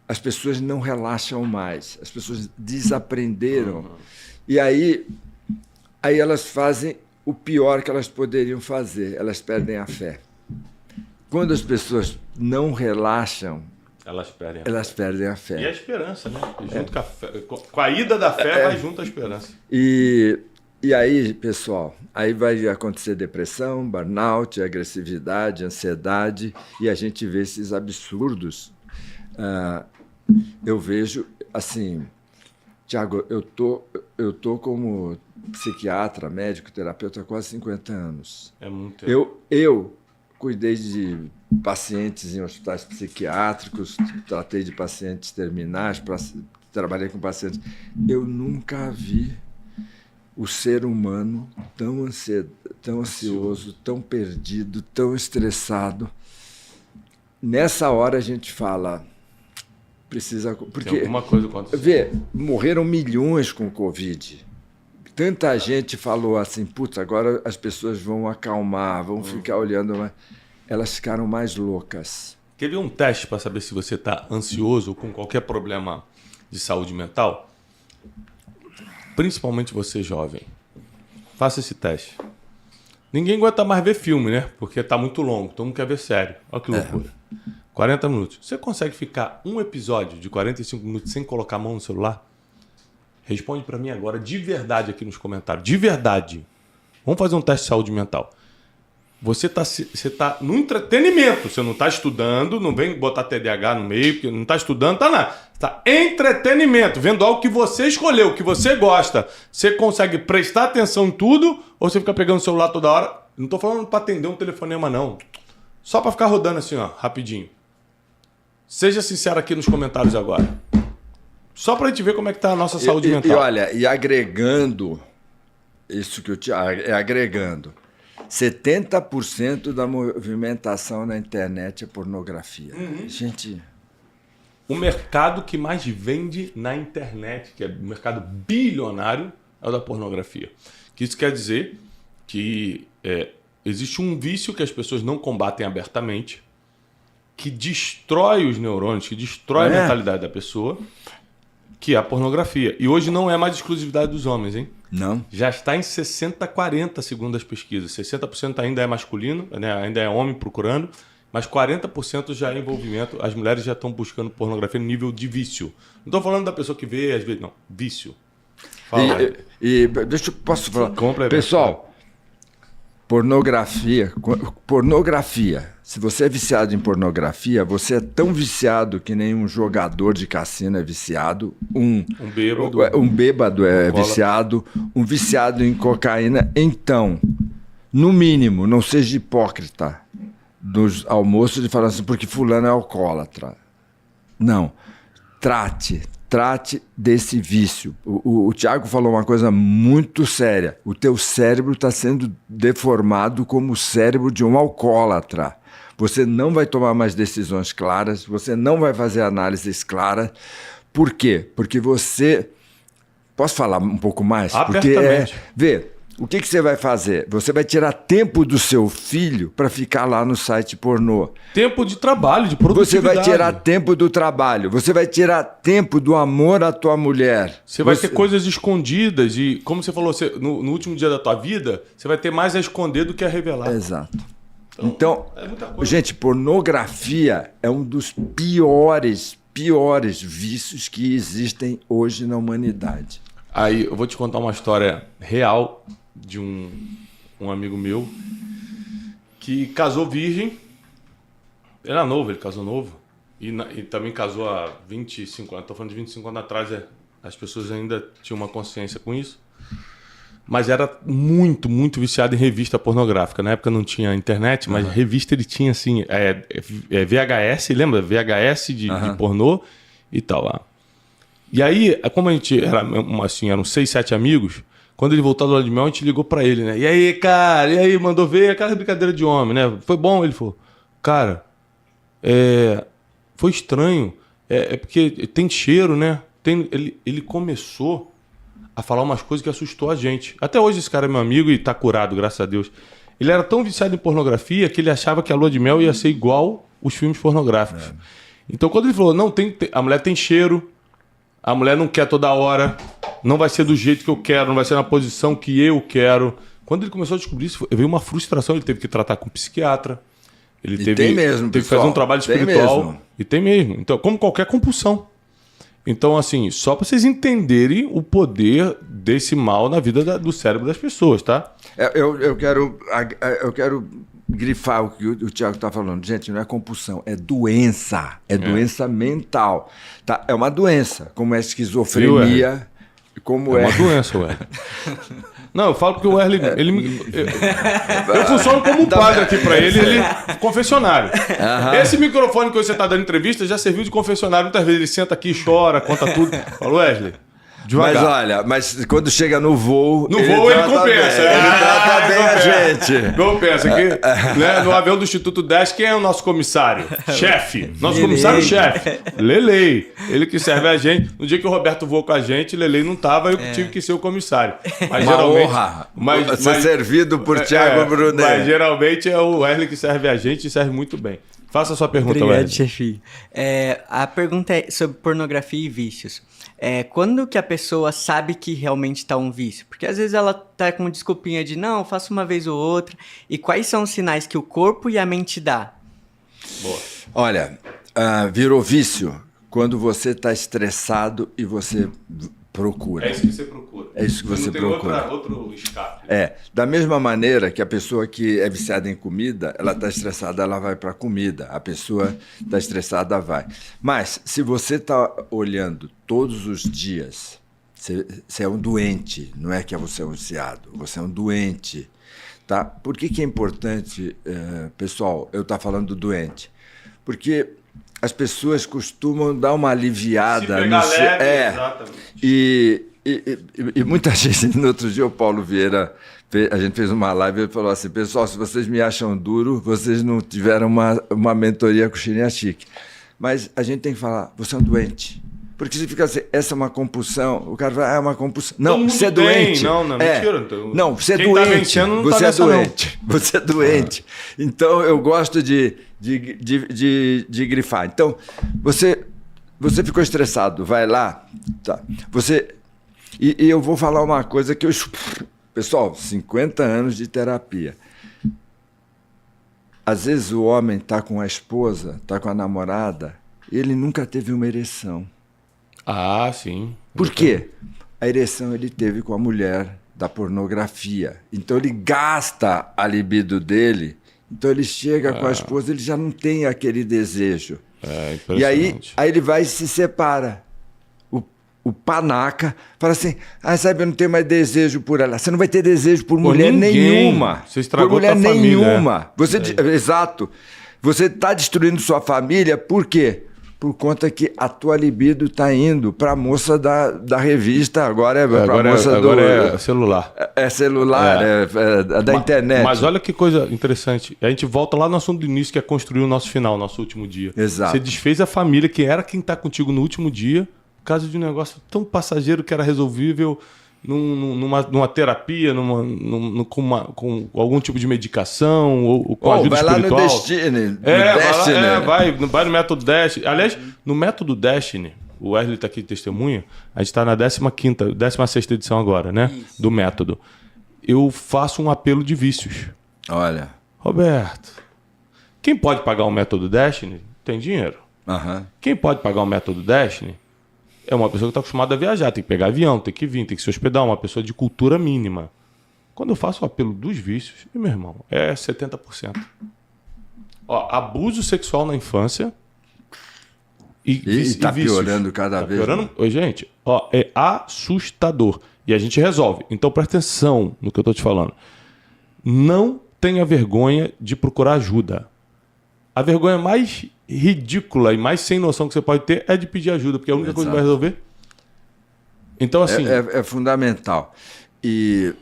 As pessoas não relaxam mais, as pessoas desaprenderam. E aí elas fazem o pior que elas poderiam fazer, elas perdem a fé. Quando as pessoas não relaxam, elas perdem a fé. E a esperança, né? Junto com a ida da fé, vai junto a esperança. E aí, pessoal, aí vai acontecer depressão, burnout, agressividade, ansiedade, e a gente vê esses absurdos. Eu vejo, assim, Tiago, eu tô como psiquiatra, médico, terapeuta há quase 50 anos. É muito tempo. Eu cuidei de pacientes em hospitais psiquiátricos, tratei de pacientes terminais, trabalhei com pacientes. Eu nunca vi o ser humano tão ansioso, tão perdido, tão estressado. Nessa hora a gente fala, precisa... Porque, tem alguma coisa acontecendo. Morreram milhões com Covid. Tanta gente falou assim, putz, agora as pessoas vão acalmar, vão ficar olhando, mas elas ficaram mais loucas. Quer ver um teste para saber se você está ansioso ou com qualquer problema de saúde mental? Principalmente você jovem. Faça esse teste. Ninguém aguenta mais ver filme, né? Porque está muito longo, todo mundo quer ver sério. Olha que loucura. 40 minutos. Você consegue ficar um episódio de 45 minutos sem colocar a mão no celular? Responde para mim agora, de verdade, aqui nos comentários. De verdade. Vamos fazer um teste de saúde mental. Você tá no entretenimento. Você não está estudando, não vem botar TDAH no meio, porque não está estudando, tá nada. Está entretenimento, vendo algo que você escolheu, que você gosta. Você consegue prestar atenção em tudo ou você fica pegando o celular toda hora? Não estou falando para atender um telefonema, não. Só para ficar rodando assim, ó, rapidinho. Seja sincero aqui nos comentários agora. Só para a gente ver como é que está a nossa saúde mental. E olha, e agregando, isso que eu te agregando, 70% da movimentação na internet é pornografia. Gente... O mercado que mais vende na internet, que é o mercado bilionário, é o da pornografia. Que isso quer dizer que existe um vício que as pessoas não combatem abertamente, que destrói os neurônios, que destrói a mentalidade da pessoa, que é a pornografia. E hoje não é mais exclusividade dos homens, hein? Não. Já está em 60-40, segundo as pesquisas. 60% ainda é masculino, né? Ainda é homem procurando, mas 40% já é envolvimento. As mulheres já estão buscando pornografia no nível de vício. Não estou falando da pessoa que vê, às vezes, não. Vício. Fala. Posso falar? Complemento. Pessoal, pornografia. Se você é viciado em pornografia, você é tão viciado que nem um jogador de cassino é viciado, um bêbado é viciado, um viciado em cocaína. Então, no mínimo, não seja hipócrita nos almoços de falar assim, porque fulano é alcoólatra. Não. Trate desse vício. O Tiago falou uma coisa muito séria. O teu cérebro está sendo deformado como o cérebro de um alcoólatra. Você não vai tomar mais decisões claras, você não vai fazer análises claras. Por quê? Porque você... Posso falar um pouco mais? Abertamente. Vê, o que você vai fazer? Você vai tirar tempo do seu filho para ficar lá no site pornô. Tempo de trabalho, de produtividade. Você vai tirar tempo do trabalho. Você vai tirar tempo do amor à tua mulher. Você vai ter coisas escondidas e, como você falou, no último dia da tua vida, você vai ter mais a esconder do que a revelar. Exato. Então, gente, pornografia é um dos piores vícios que existem hoje na humanidade. Aí eu vou te contar uma história real de um amigo meu que casou virgem. Era novo, ele casou novo. E também casou há 25 anos. Estou falando de 25 anos atrás, as pessoas ainda tinham uma consciência com isso. Mas era muito, muito viciado em revista pornográfica. Na época não tinha internet, mas revista ele tinha assim, VHS, lembra? VHS de pornô e tal. E aí, como a gente era assim, eram 6, 7 amigos, quando ele voltou do lado de mel, a gente ligou pra ele, né? E aí, cara, mandou ver aquela brincadeira de homem, né? Foi bom? Ele falou, cara, foi estranho, porque tem cheiro, né? Ele começou a falar umas coisas que assustou a gente. Até hoje esse cara é meu amigo e tá curado, graças a Deus. Ele era tão viciado em pornografia que ele achava que a lua de mel ia ser igual os filmes pornográficos. Então quando ele falou, não, a mulher tem cheiro, a mulher não quer toda hora, não vai ser do jeito que eu quero, não vai ser na posição que eu quero. Quando ele começou a descobrir isso, veio uma frustração, ele teve que tratar com um psiquiatra. Ele teve que fazer um trabalho espiritual. E tem mesmo. Então, como qualquer compulsão. Então, assim, só para vocês entenderem o poder desse mal na vida do cérebro das pessoas, tá? Eu quero grifar o que o Tiago está falando. Gente, não é compulsão, é doença. É doença mental. Tá? É uma doença, como é esquizofrenia. Como é uma doença, ué. Não, eu falo porque o Wesley... Eu funciono como um padre aqui pra ele confessionário. Esse microfone que você tá dando entrevista já serviu de confessionário. Muitas vezes ele senta aqui, chora, conta tudo. Fala, Wesley, devagar. Mas olha, quando chega no voo... No voo ele compensa. Ele trata bem a gente. Compensa. Né, no avião do Instituto 10, quem é o nosso comissário? Chefe. Nosso comissário-chefe. Lelei. Ele que serve a gente. No dia que o Roberto voou com a gente, Lelei não tava, eu tive que ser o comissário. Mas uma geralmente, honra ser servido por Thiago Brunet. Mas geralmente é o Wesley que serve a gente e serve muito bem. Faça a sua pergunta, Obrigado, Wesley. chefe. A pergunta é sobre pornografia e vícios. Quando que a pessoa sabe que realmente está um vício? Porque às vezes ela tá com desculpinha de não, faço uma vez ou outra. E quais são os sinais que o corpo e a mente dá? Boa. Olha, virou vício quando você está estressado e você procura. É isso que você procura. É isso que você procura. Outro escape. Da mesma maneira que a pessoa que é viciada em comida, ela está estressada, ela vai para a comida. A pessoa está estressada, vai. Mas se você está olhando todos os dias, você é um doente. Não é que você é um viciado, você é um doente. Tá? Por que é importante, pessoal, eu estar falando do doente? Porque as pessoas costumam dar uma aliviada. Se pegar leve, exatamente. E muita gente, no outro dia o Paulo Vieira, a gente fez uma live e ele falou assim, pessoal, se vocês me acham duro, vocês não tiveram uma mentoria com o Chirinha Chique. Mas a gente tem que falar, você é um doente. Porque se fica assim, essa é uma compulsão, o cara fala, é uma compulsão. Não, você é doente. Não, mentira. Então, não, você é quem doente. Tá vencendo não você tá é doente. Você é doente. Então, eu gosto de grifar. Então, você ficou estressado, vai lá. Tá. E eu vou falar uma coisa que eu... Pessoal, 50 anos de terapia. Às vezes o homem está com a esposa, está com a namorada, e ele nunca teve uma ereção. Ah, sim. Por quê? A ereção ele teve com a mulher da pornografia. Então ele gasta a libido dele, então ele chega com a esposa, ele já não tem aquele desejo. E aí ele vai e se separa. O panaca fala assim, sabe, eu não tenho mais desejo por ela. Você não vai ter desejo por mulher nenhuma. Você estragou por mulher tua nenhuma. Família. Exato. Você está destruindo sua família, por quê? Por conta que a tua libido está indo para a moça da revista, agora é para a moça agora é celular. É celular, é da internet. Mas olha que coisa interessante. A gente volta lá no assunto do início, que é construir o nosso final, nosso último dia. Exato. Você desfez a família, que era quem está contigo no último dia, por causa de um negócio tão passageiro que era resolvível numa terapia, com algum tipo de medicação ou com ajuda espiritual. Vai lá no Destiny. Vai no método Destiny. Aliás, no método Destiny, o Wesley está aqui de testemunha, a gente está na 16ª edição agora, né? Isso. Do método. Eu faço um apelo de vícios. Olha. Roberto, quem pode pagar o método Destiny tem dinheiro. Uhum. Quem pode pagar o método Destiny é uma pessoa que está acostumada a viajar, tem que pegar avião, tem que vir, tem que se hospedar, uma pessoa de cultura mínima. Quando eu faço o apelo dos vícios, meu irmão, é 70%. Abuso sexual na infância e está piorando cada vez. Oi, gente, é assustador. E a gente resolve. Então presta atenção no que eu estou te falando. Não tenha vergonha de procurar ajuda. A vergonha mais ridícula e mais sem noção que você pode ter é de pedir ajuda, porque é a única coisa que vai resolver. Então, assim... É fundamental. E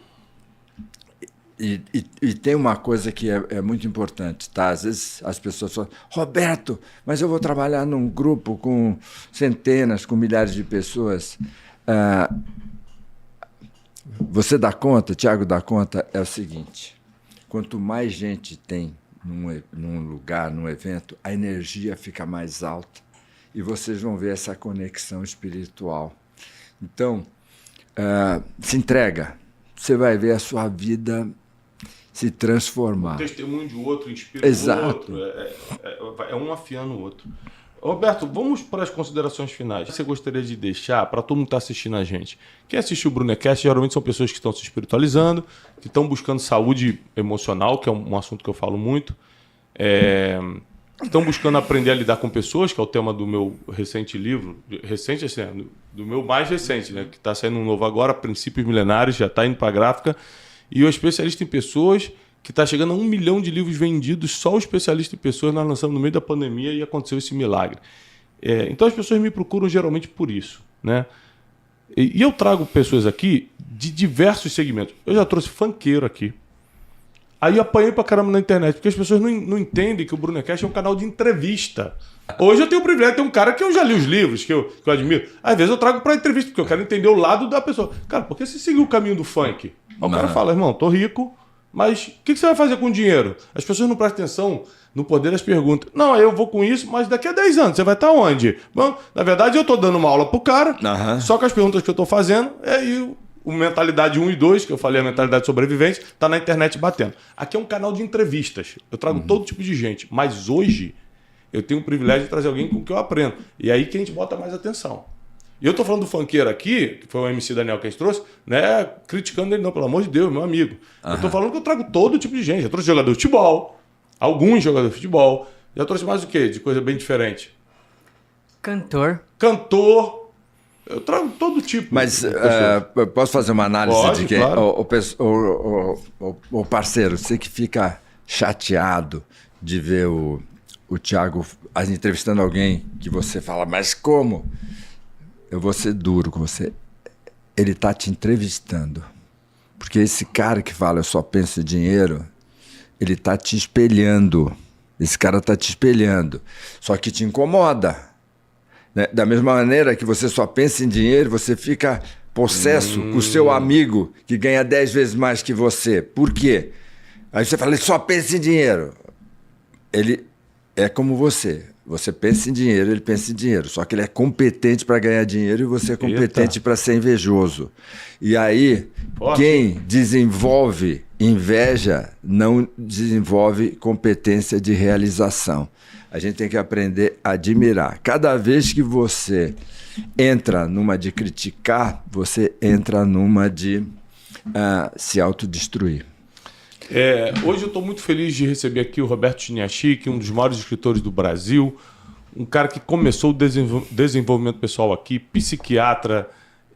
tem uma coisa que é muito importante, tá? Às vezes as pessoas falam, Roberto, mas eu vou trabalhar num grupo com centenas, com milhares de pessoas. Você dá conta, Tiago dá conta, é o seguinte, quanto mais gente tem num lugar, num evento, a energia fica mais alta e vocês vão ver essa conexão espiritual. Então, se entrega. Você vai ver a sua vida se transformar. O testemunho de outro inspira o outro. É um afiando o outro. Roberto, vamos para as considerações finais. Você gostaria de deixar para todo mundo que está assistindo a gente? Quem assistiu o Brunecast geralmente são pessoas que estão se espiritualizando, que estão buscando saúde emocional, que é um assunto que eu falo muito, estão buscando aprender a lidar com pessoas, que é o tema do meu recente livro, recente assim, do meu mais recente, né, que está saindo um novo agora, Princípios Milenares, já está indo para a gráfica, e o especialista em pessoas, que está chegando a 1 milhão de livros vendidos, só o especialista em pessoas nós lançamos no meio da pandemia e aconteceu esse milagre. Então as pessoas me procuram geralmente por isso, né? E eu trago pessoas aqui de diversos segmentos. Eu já trouxe funkeiro aqui. Aí eu apanhei pra caramba na internet, porque as pessoas não entendem que o Brunecast é um canal de entrevista. Hoje eu tenho o privilégio de ter um cara que eu já li os livros, que eu admiro. Às vezes eu trago pra entrevista, porque eu quero entender o lado da pessoa. Cara, por que você seguiu o caminho do funk? Aí o cara fala, irmão, tô rico, mas o que você vai fazer com o dinheiro? As pessoas não prestam atenção no poder das perguntas. Não, eu vou com isso, mas daqui a 10 anos você vai estar onde? Bom, na verdade eu tô dando uma aula pro cara, só que as perguntas que eu tô fazendo o Mentalidade 1 e 2, que eu falei, a mentalidade sobrevivente, tá na internet batendo. Aqui é um canal de entrevistas. Eu trago todo tipo de gente, mas hoje eu tenho o privilégio de trazer alguém com quem eu aprendo. E aí que a gente bota mais atenção. E eu tô falando do funkeiro aqui, que foi o MC Daniel que a gente trouxe, né? Criticando ele, não, pelo amor de Deus, meu amigo. Eu tô falando que eu trago todo tipo de gente. Eu trouxe jogador de futebol, alguns jogadores de futebol. Já trouxe mais o quê? De coisa bem diferente. Cantor. Eu trago todo tipo. Mas posso fazer uma análise? Pode, de quem? Claro. O parceiro, você que fica chateado de ver o Tiago entrevistando alguém que você fala, mas como? Eu vou ser duro com você. Ele está te entrevistando. Porque esse cara que fala, eu só penso em dinheiro, ele está te espelhando. Esse cara está te espelhando. Só que te incomoda. Né? Da mesma maneira que você só pensa em dinheiro, você fica possesso com o seu amigo que ganha 10 vezes mais que você. Por quê? Aí você fala, ele só pensa em dinheiro. Ele é como você. Você pensa em dinheiro, ele pensa em dinheiro. Só que ele é competente para ganhar dinheiro e você é competente para ser invejoso. E aí, quem desenvolve inveja não desenvolve competência de realização. A gente tem que aprender a admirar. Cada vez que você entra numa de criticar, você entra numa de se autodestruir. Hoje eu estou muito feliz de receber aqui o Roberto Chiniachik, um dos maiores escritores do Brasil, um cara que começou o desenvolvimento pessoal aqui, psiquiatra,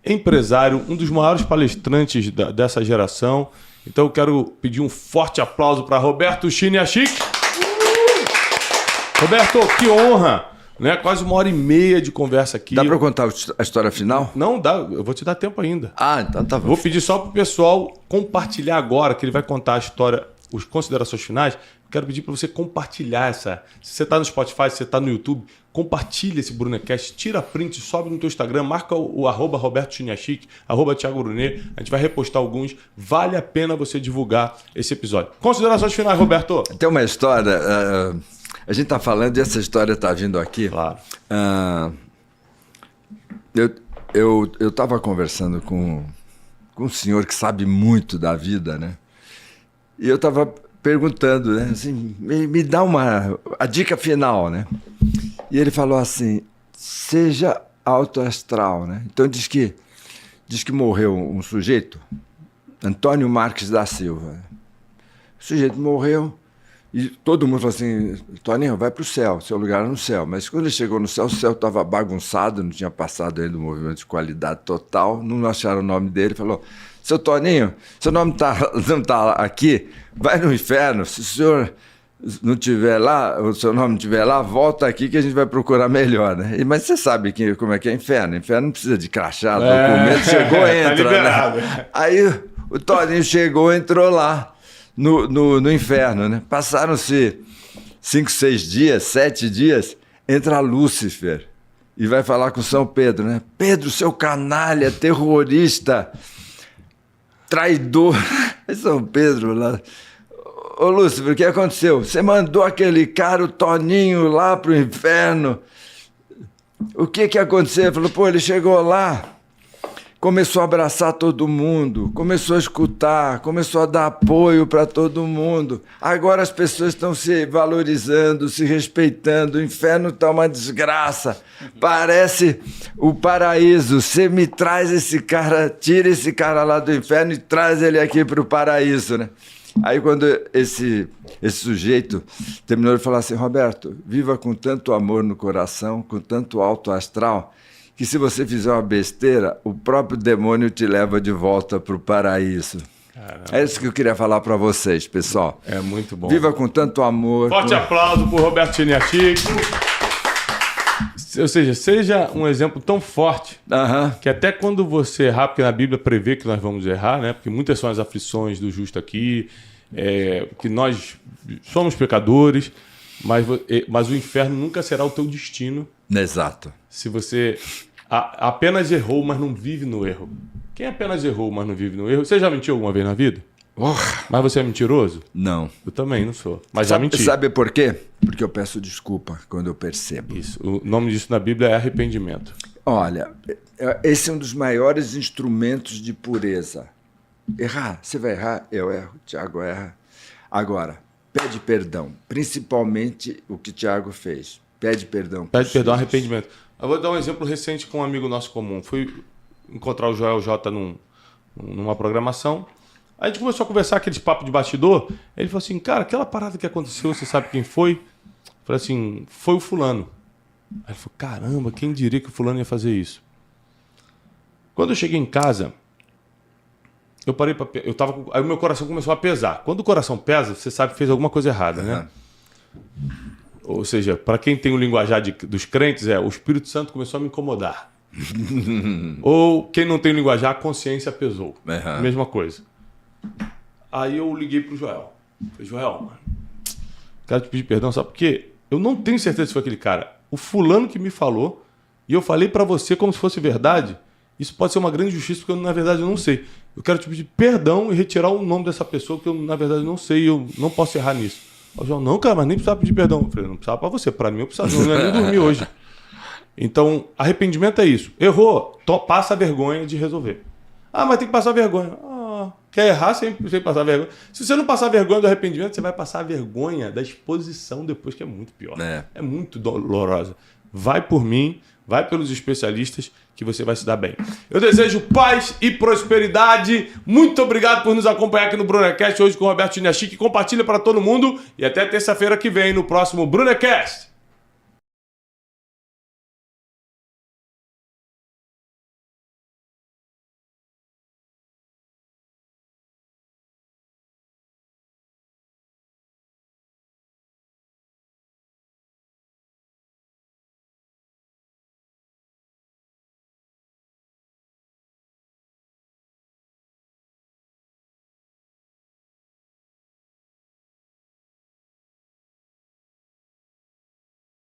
empresário, um dos maiores palestrantes dessa geração. Então eu quero pedir um forte aplauso para Roberto Chiniachik. Roberto, que honra! Né? Quase 1h30 de conversa aqui. Dá para contar a história final? Não, dá. Eu vou te dar tempo ainda. Então tá bom. Vou pedir só para o pessoal compartilhar agora, que ele vai contar a história, as considerações finais. Quero pedir para você compartilhar essa. Se você está no Spotify, se você está no YouTube, compartilha esse Brunecast, tira print, sobe no teu Instagram, marca o @Roberto Chiniachik, @Thiago Brunet. A gente vai repostar alguns. Vale a pena você divulgar esse episódio. Considerações finais, Roberto. Tem uma história... a gente está falando e essa história está vindo aqui. Claro. Eu estava conversando com um senhor que sabe muito da vida, né? E eu estava perguntando, né? Assim, me dá a dica final, né? E ele falou assim, seja autoastral, né? Então diz que morreu um sujeito, Antônio Marques da Silva. O sujeito morreu. E todo mundo falou assim, Toninho, vai para o céu, seu lugar é no céu. Mas quando ele chegou no céu, o céu estava bagunçado, não tinha passado ainda o movimento de qualidade total, não acharam o nome dele, falou, seu Toninho, seu nome não está aqui, vai no inferno, se o senhor não estiver lá, o seu nome não estiver lá, volta aqui que a gente vai procurar melhor, né? Mas você sabe como é que é inferno, inferno não precisa de crachá, documento, chegou, entra, tá né? Aí o Toninho chegou, entrou lá. No inferno, né? Passaram-se 5, 6 dias, 7 dias, entra Lúcifer e vai falar com São Pedro, né? Pedro, seu canalha, terrorista, traidor. São Pedro lá. Ô Lúcifer, o que aconteceu? Você mandou aquele cara, o Toninho, lá pro inferno. O que aconteceu? Ele falou, pô, ele chegou lá. Começou a abraçar todo mundo, começou a escutar, começou a dar apoio para todo mundo. Agora as pessoas estão se valorizando, se respeitando. O inferno está uma desgraça. Parece o paraíso. Você me traz esse cara, tira esse cara lá do inferno e traz ele aqui para o paraíso, né? Aí quando esse sujeito terminou de falar assim, Roberto, viva com tanto amor no coração, com tanto alto astral, que se você fizer uma besteira, o próprio demônio te leva de volta para o paraíso. Caramba. É isso que eu queria falar para vocês, pessoal. É muito bom. Viva com tanto amor. Forte aplauso para o Roberto Chiniachik. Ou seja, seja um exemplo tão forte que até quando você errar, porque na Bíblia prevê que nós vamos errar, né? Porque muitas são as aflições do justo aqui, que nós somos pecadores, mas o inferno nunca será o teu destino. Exato. Se você apenas errou, mas não vive no erro. Quem apenas errou, mas não vive no erro... Você já mentiu alguma vez na vida? Mas você é mentiroso? Não. Eu também não sou. Mas já menti. Sabe por quê? Porque eu peço desculpa quando eu percebo. Isso. O nome disso na Bíblia é arrependimento. Olha, esse é um dos maiores instrumentos de pureza. Errar. Você vai errar? Eu erro. Thiago erra. Agora, pede perdão. Principalmente o que Thiago fez. Pede perdão. Pede perdão, arrependimento. Eu vou dar um exemplo recente com um amigo nosso comum. Fui encontrar o Joel J numa programação. Aí a gente começou a conversar aqueles papos de bastidor. Ele falou assim, cara, aquela parada que aconteceu, você sabe quem foi? Eu falei assim, foi o fulano. Aí ele falou, caramba, quem diria que o fulano ia fazer isso? Quando eu cheguei em casa, eu parei para... Aí o meu coração começou a pesar. Quando o coração pesa, você sabe que fez alguma coisa errada, né? Ou seja, para quem tem o linguajar dos crentes, o Espírito Santo começou a me incomodar. Ou quem não tem o linguajar, a consciência pesou. Mesma coisa. Aí eu liguei pro Joel. Falei, Joel, mano, quero te pedir perdão, sabe por quê? Eu não tenho certeza se foi aquele cara. O fulano que me falou e eu falei para você como se fosse verdade, isso pode ser uma grande injustiça, porque eu, na verdade, eu não sei. Eu quero te pedir perdão e retirar o nome dessa pessoa, que eu, na verdade, não sei e eu não posso errar nisso. O João, não, cara, mas nem precisava pedir perdão. Eu falei, não precisava para você, para mim eu precisava, não ia nem dormir hoje. Então, arrependimento é isso. Errou, passa a vergonha de resolver. Ah, mas tem que passar vergonha. Quer errar sem passar vergonha? Se você não passar vergonha do arrependimento, você vai passar a vergonha da exposição depois, que é muito pior. É muito dolorosa. Vai por mim, vai pelos especialistas, que você vai se dar bem. Eu desejo paz e prosperidade. Muito obrigado por nos acompanhar aqui no Brunecast hoje com o Roberto Chiniachik. Compartilha para todo mundo e até terça-feira que vem no próximo Brunecast.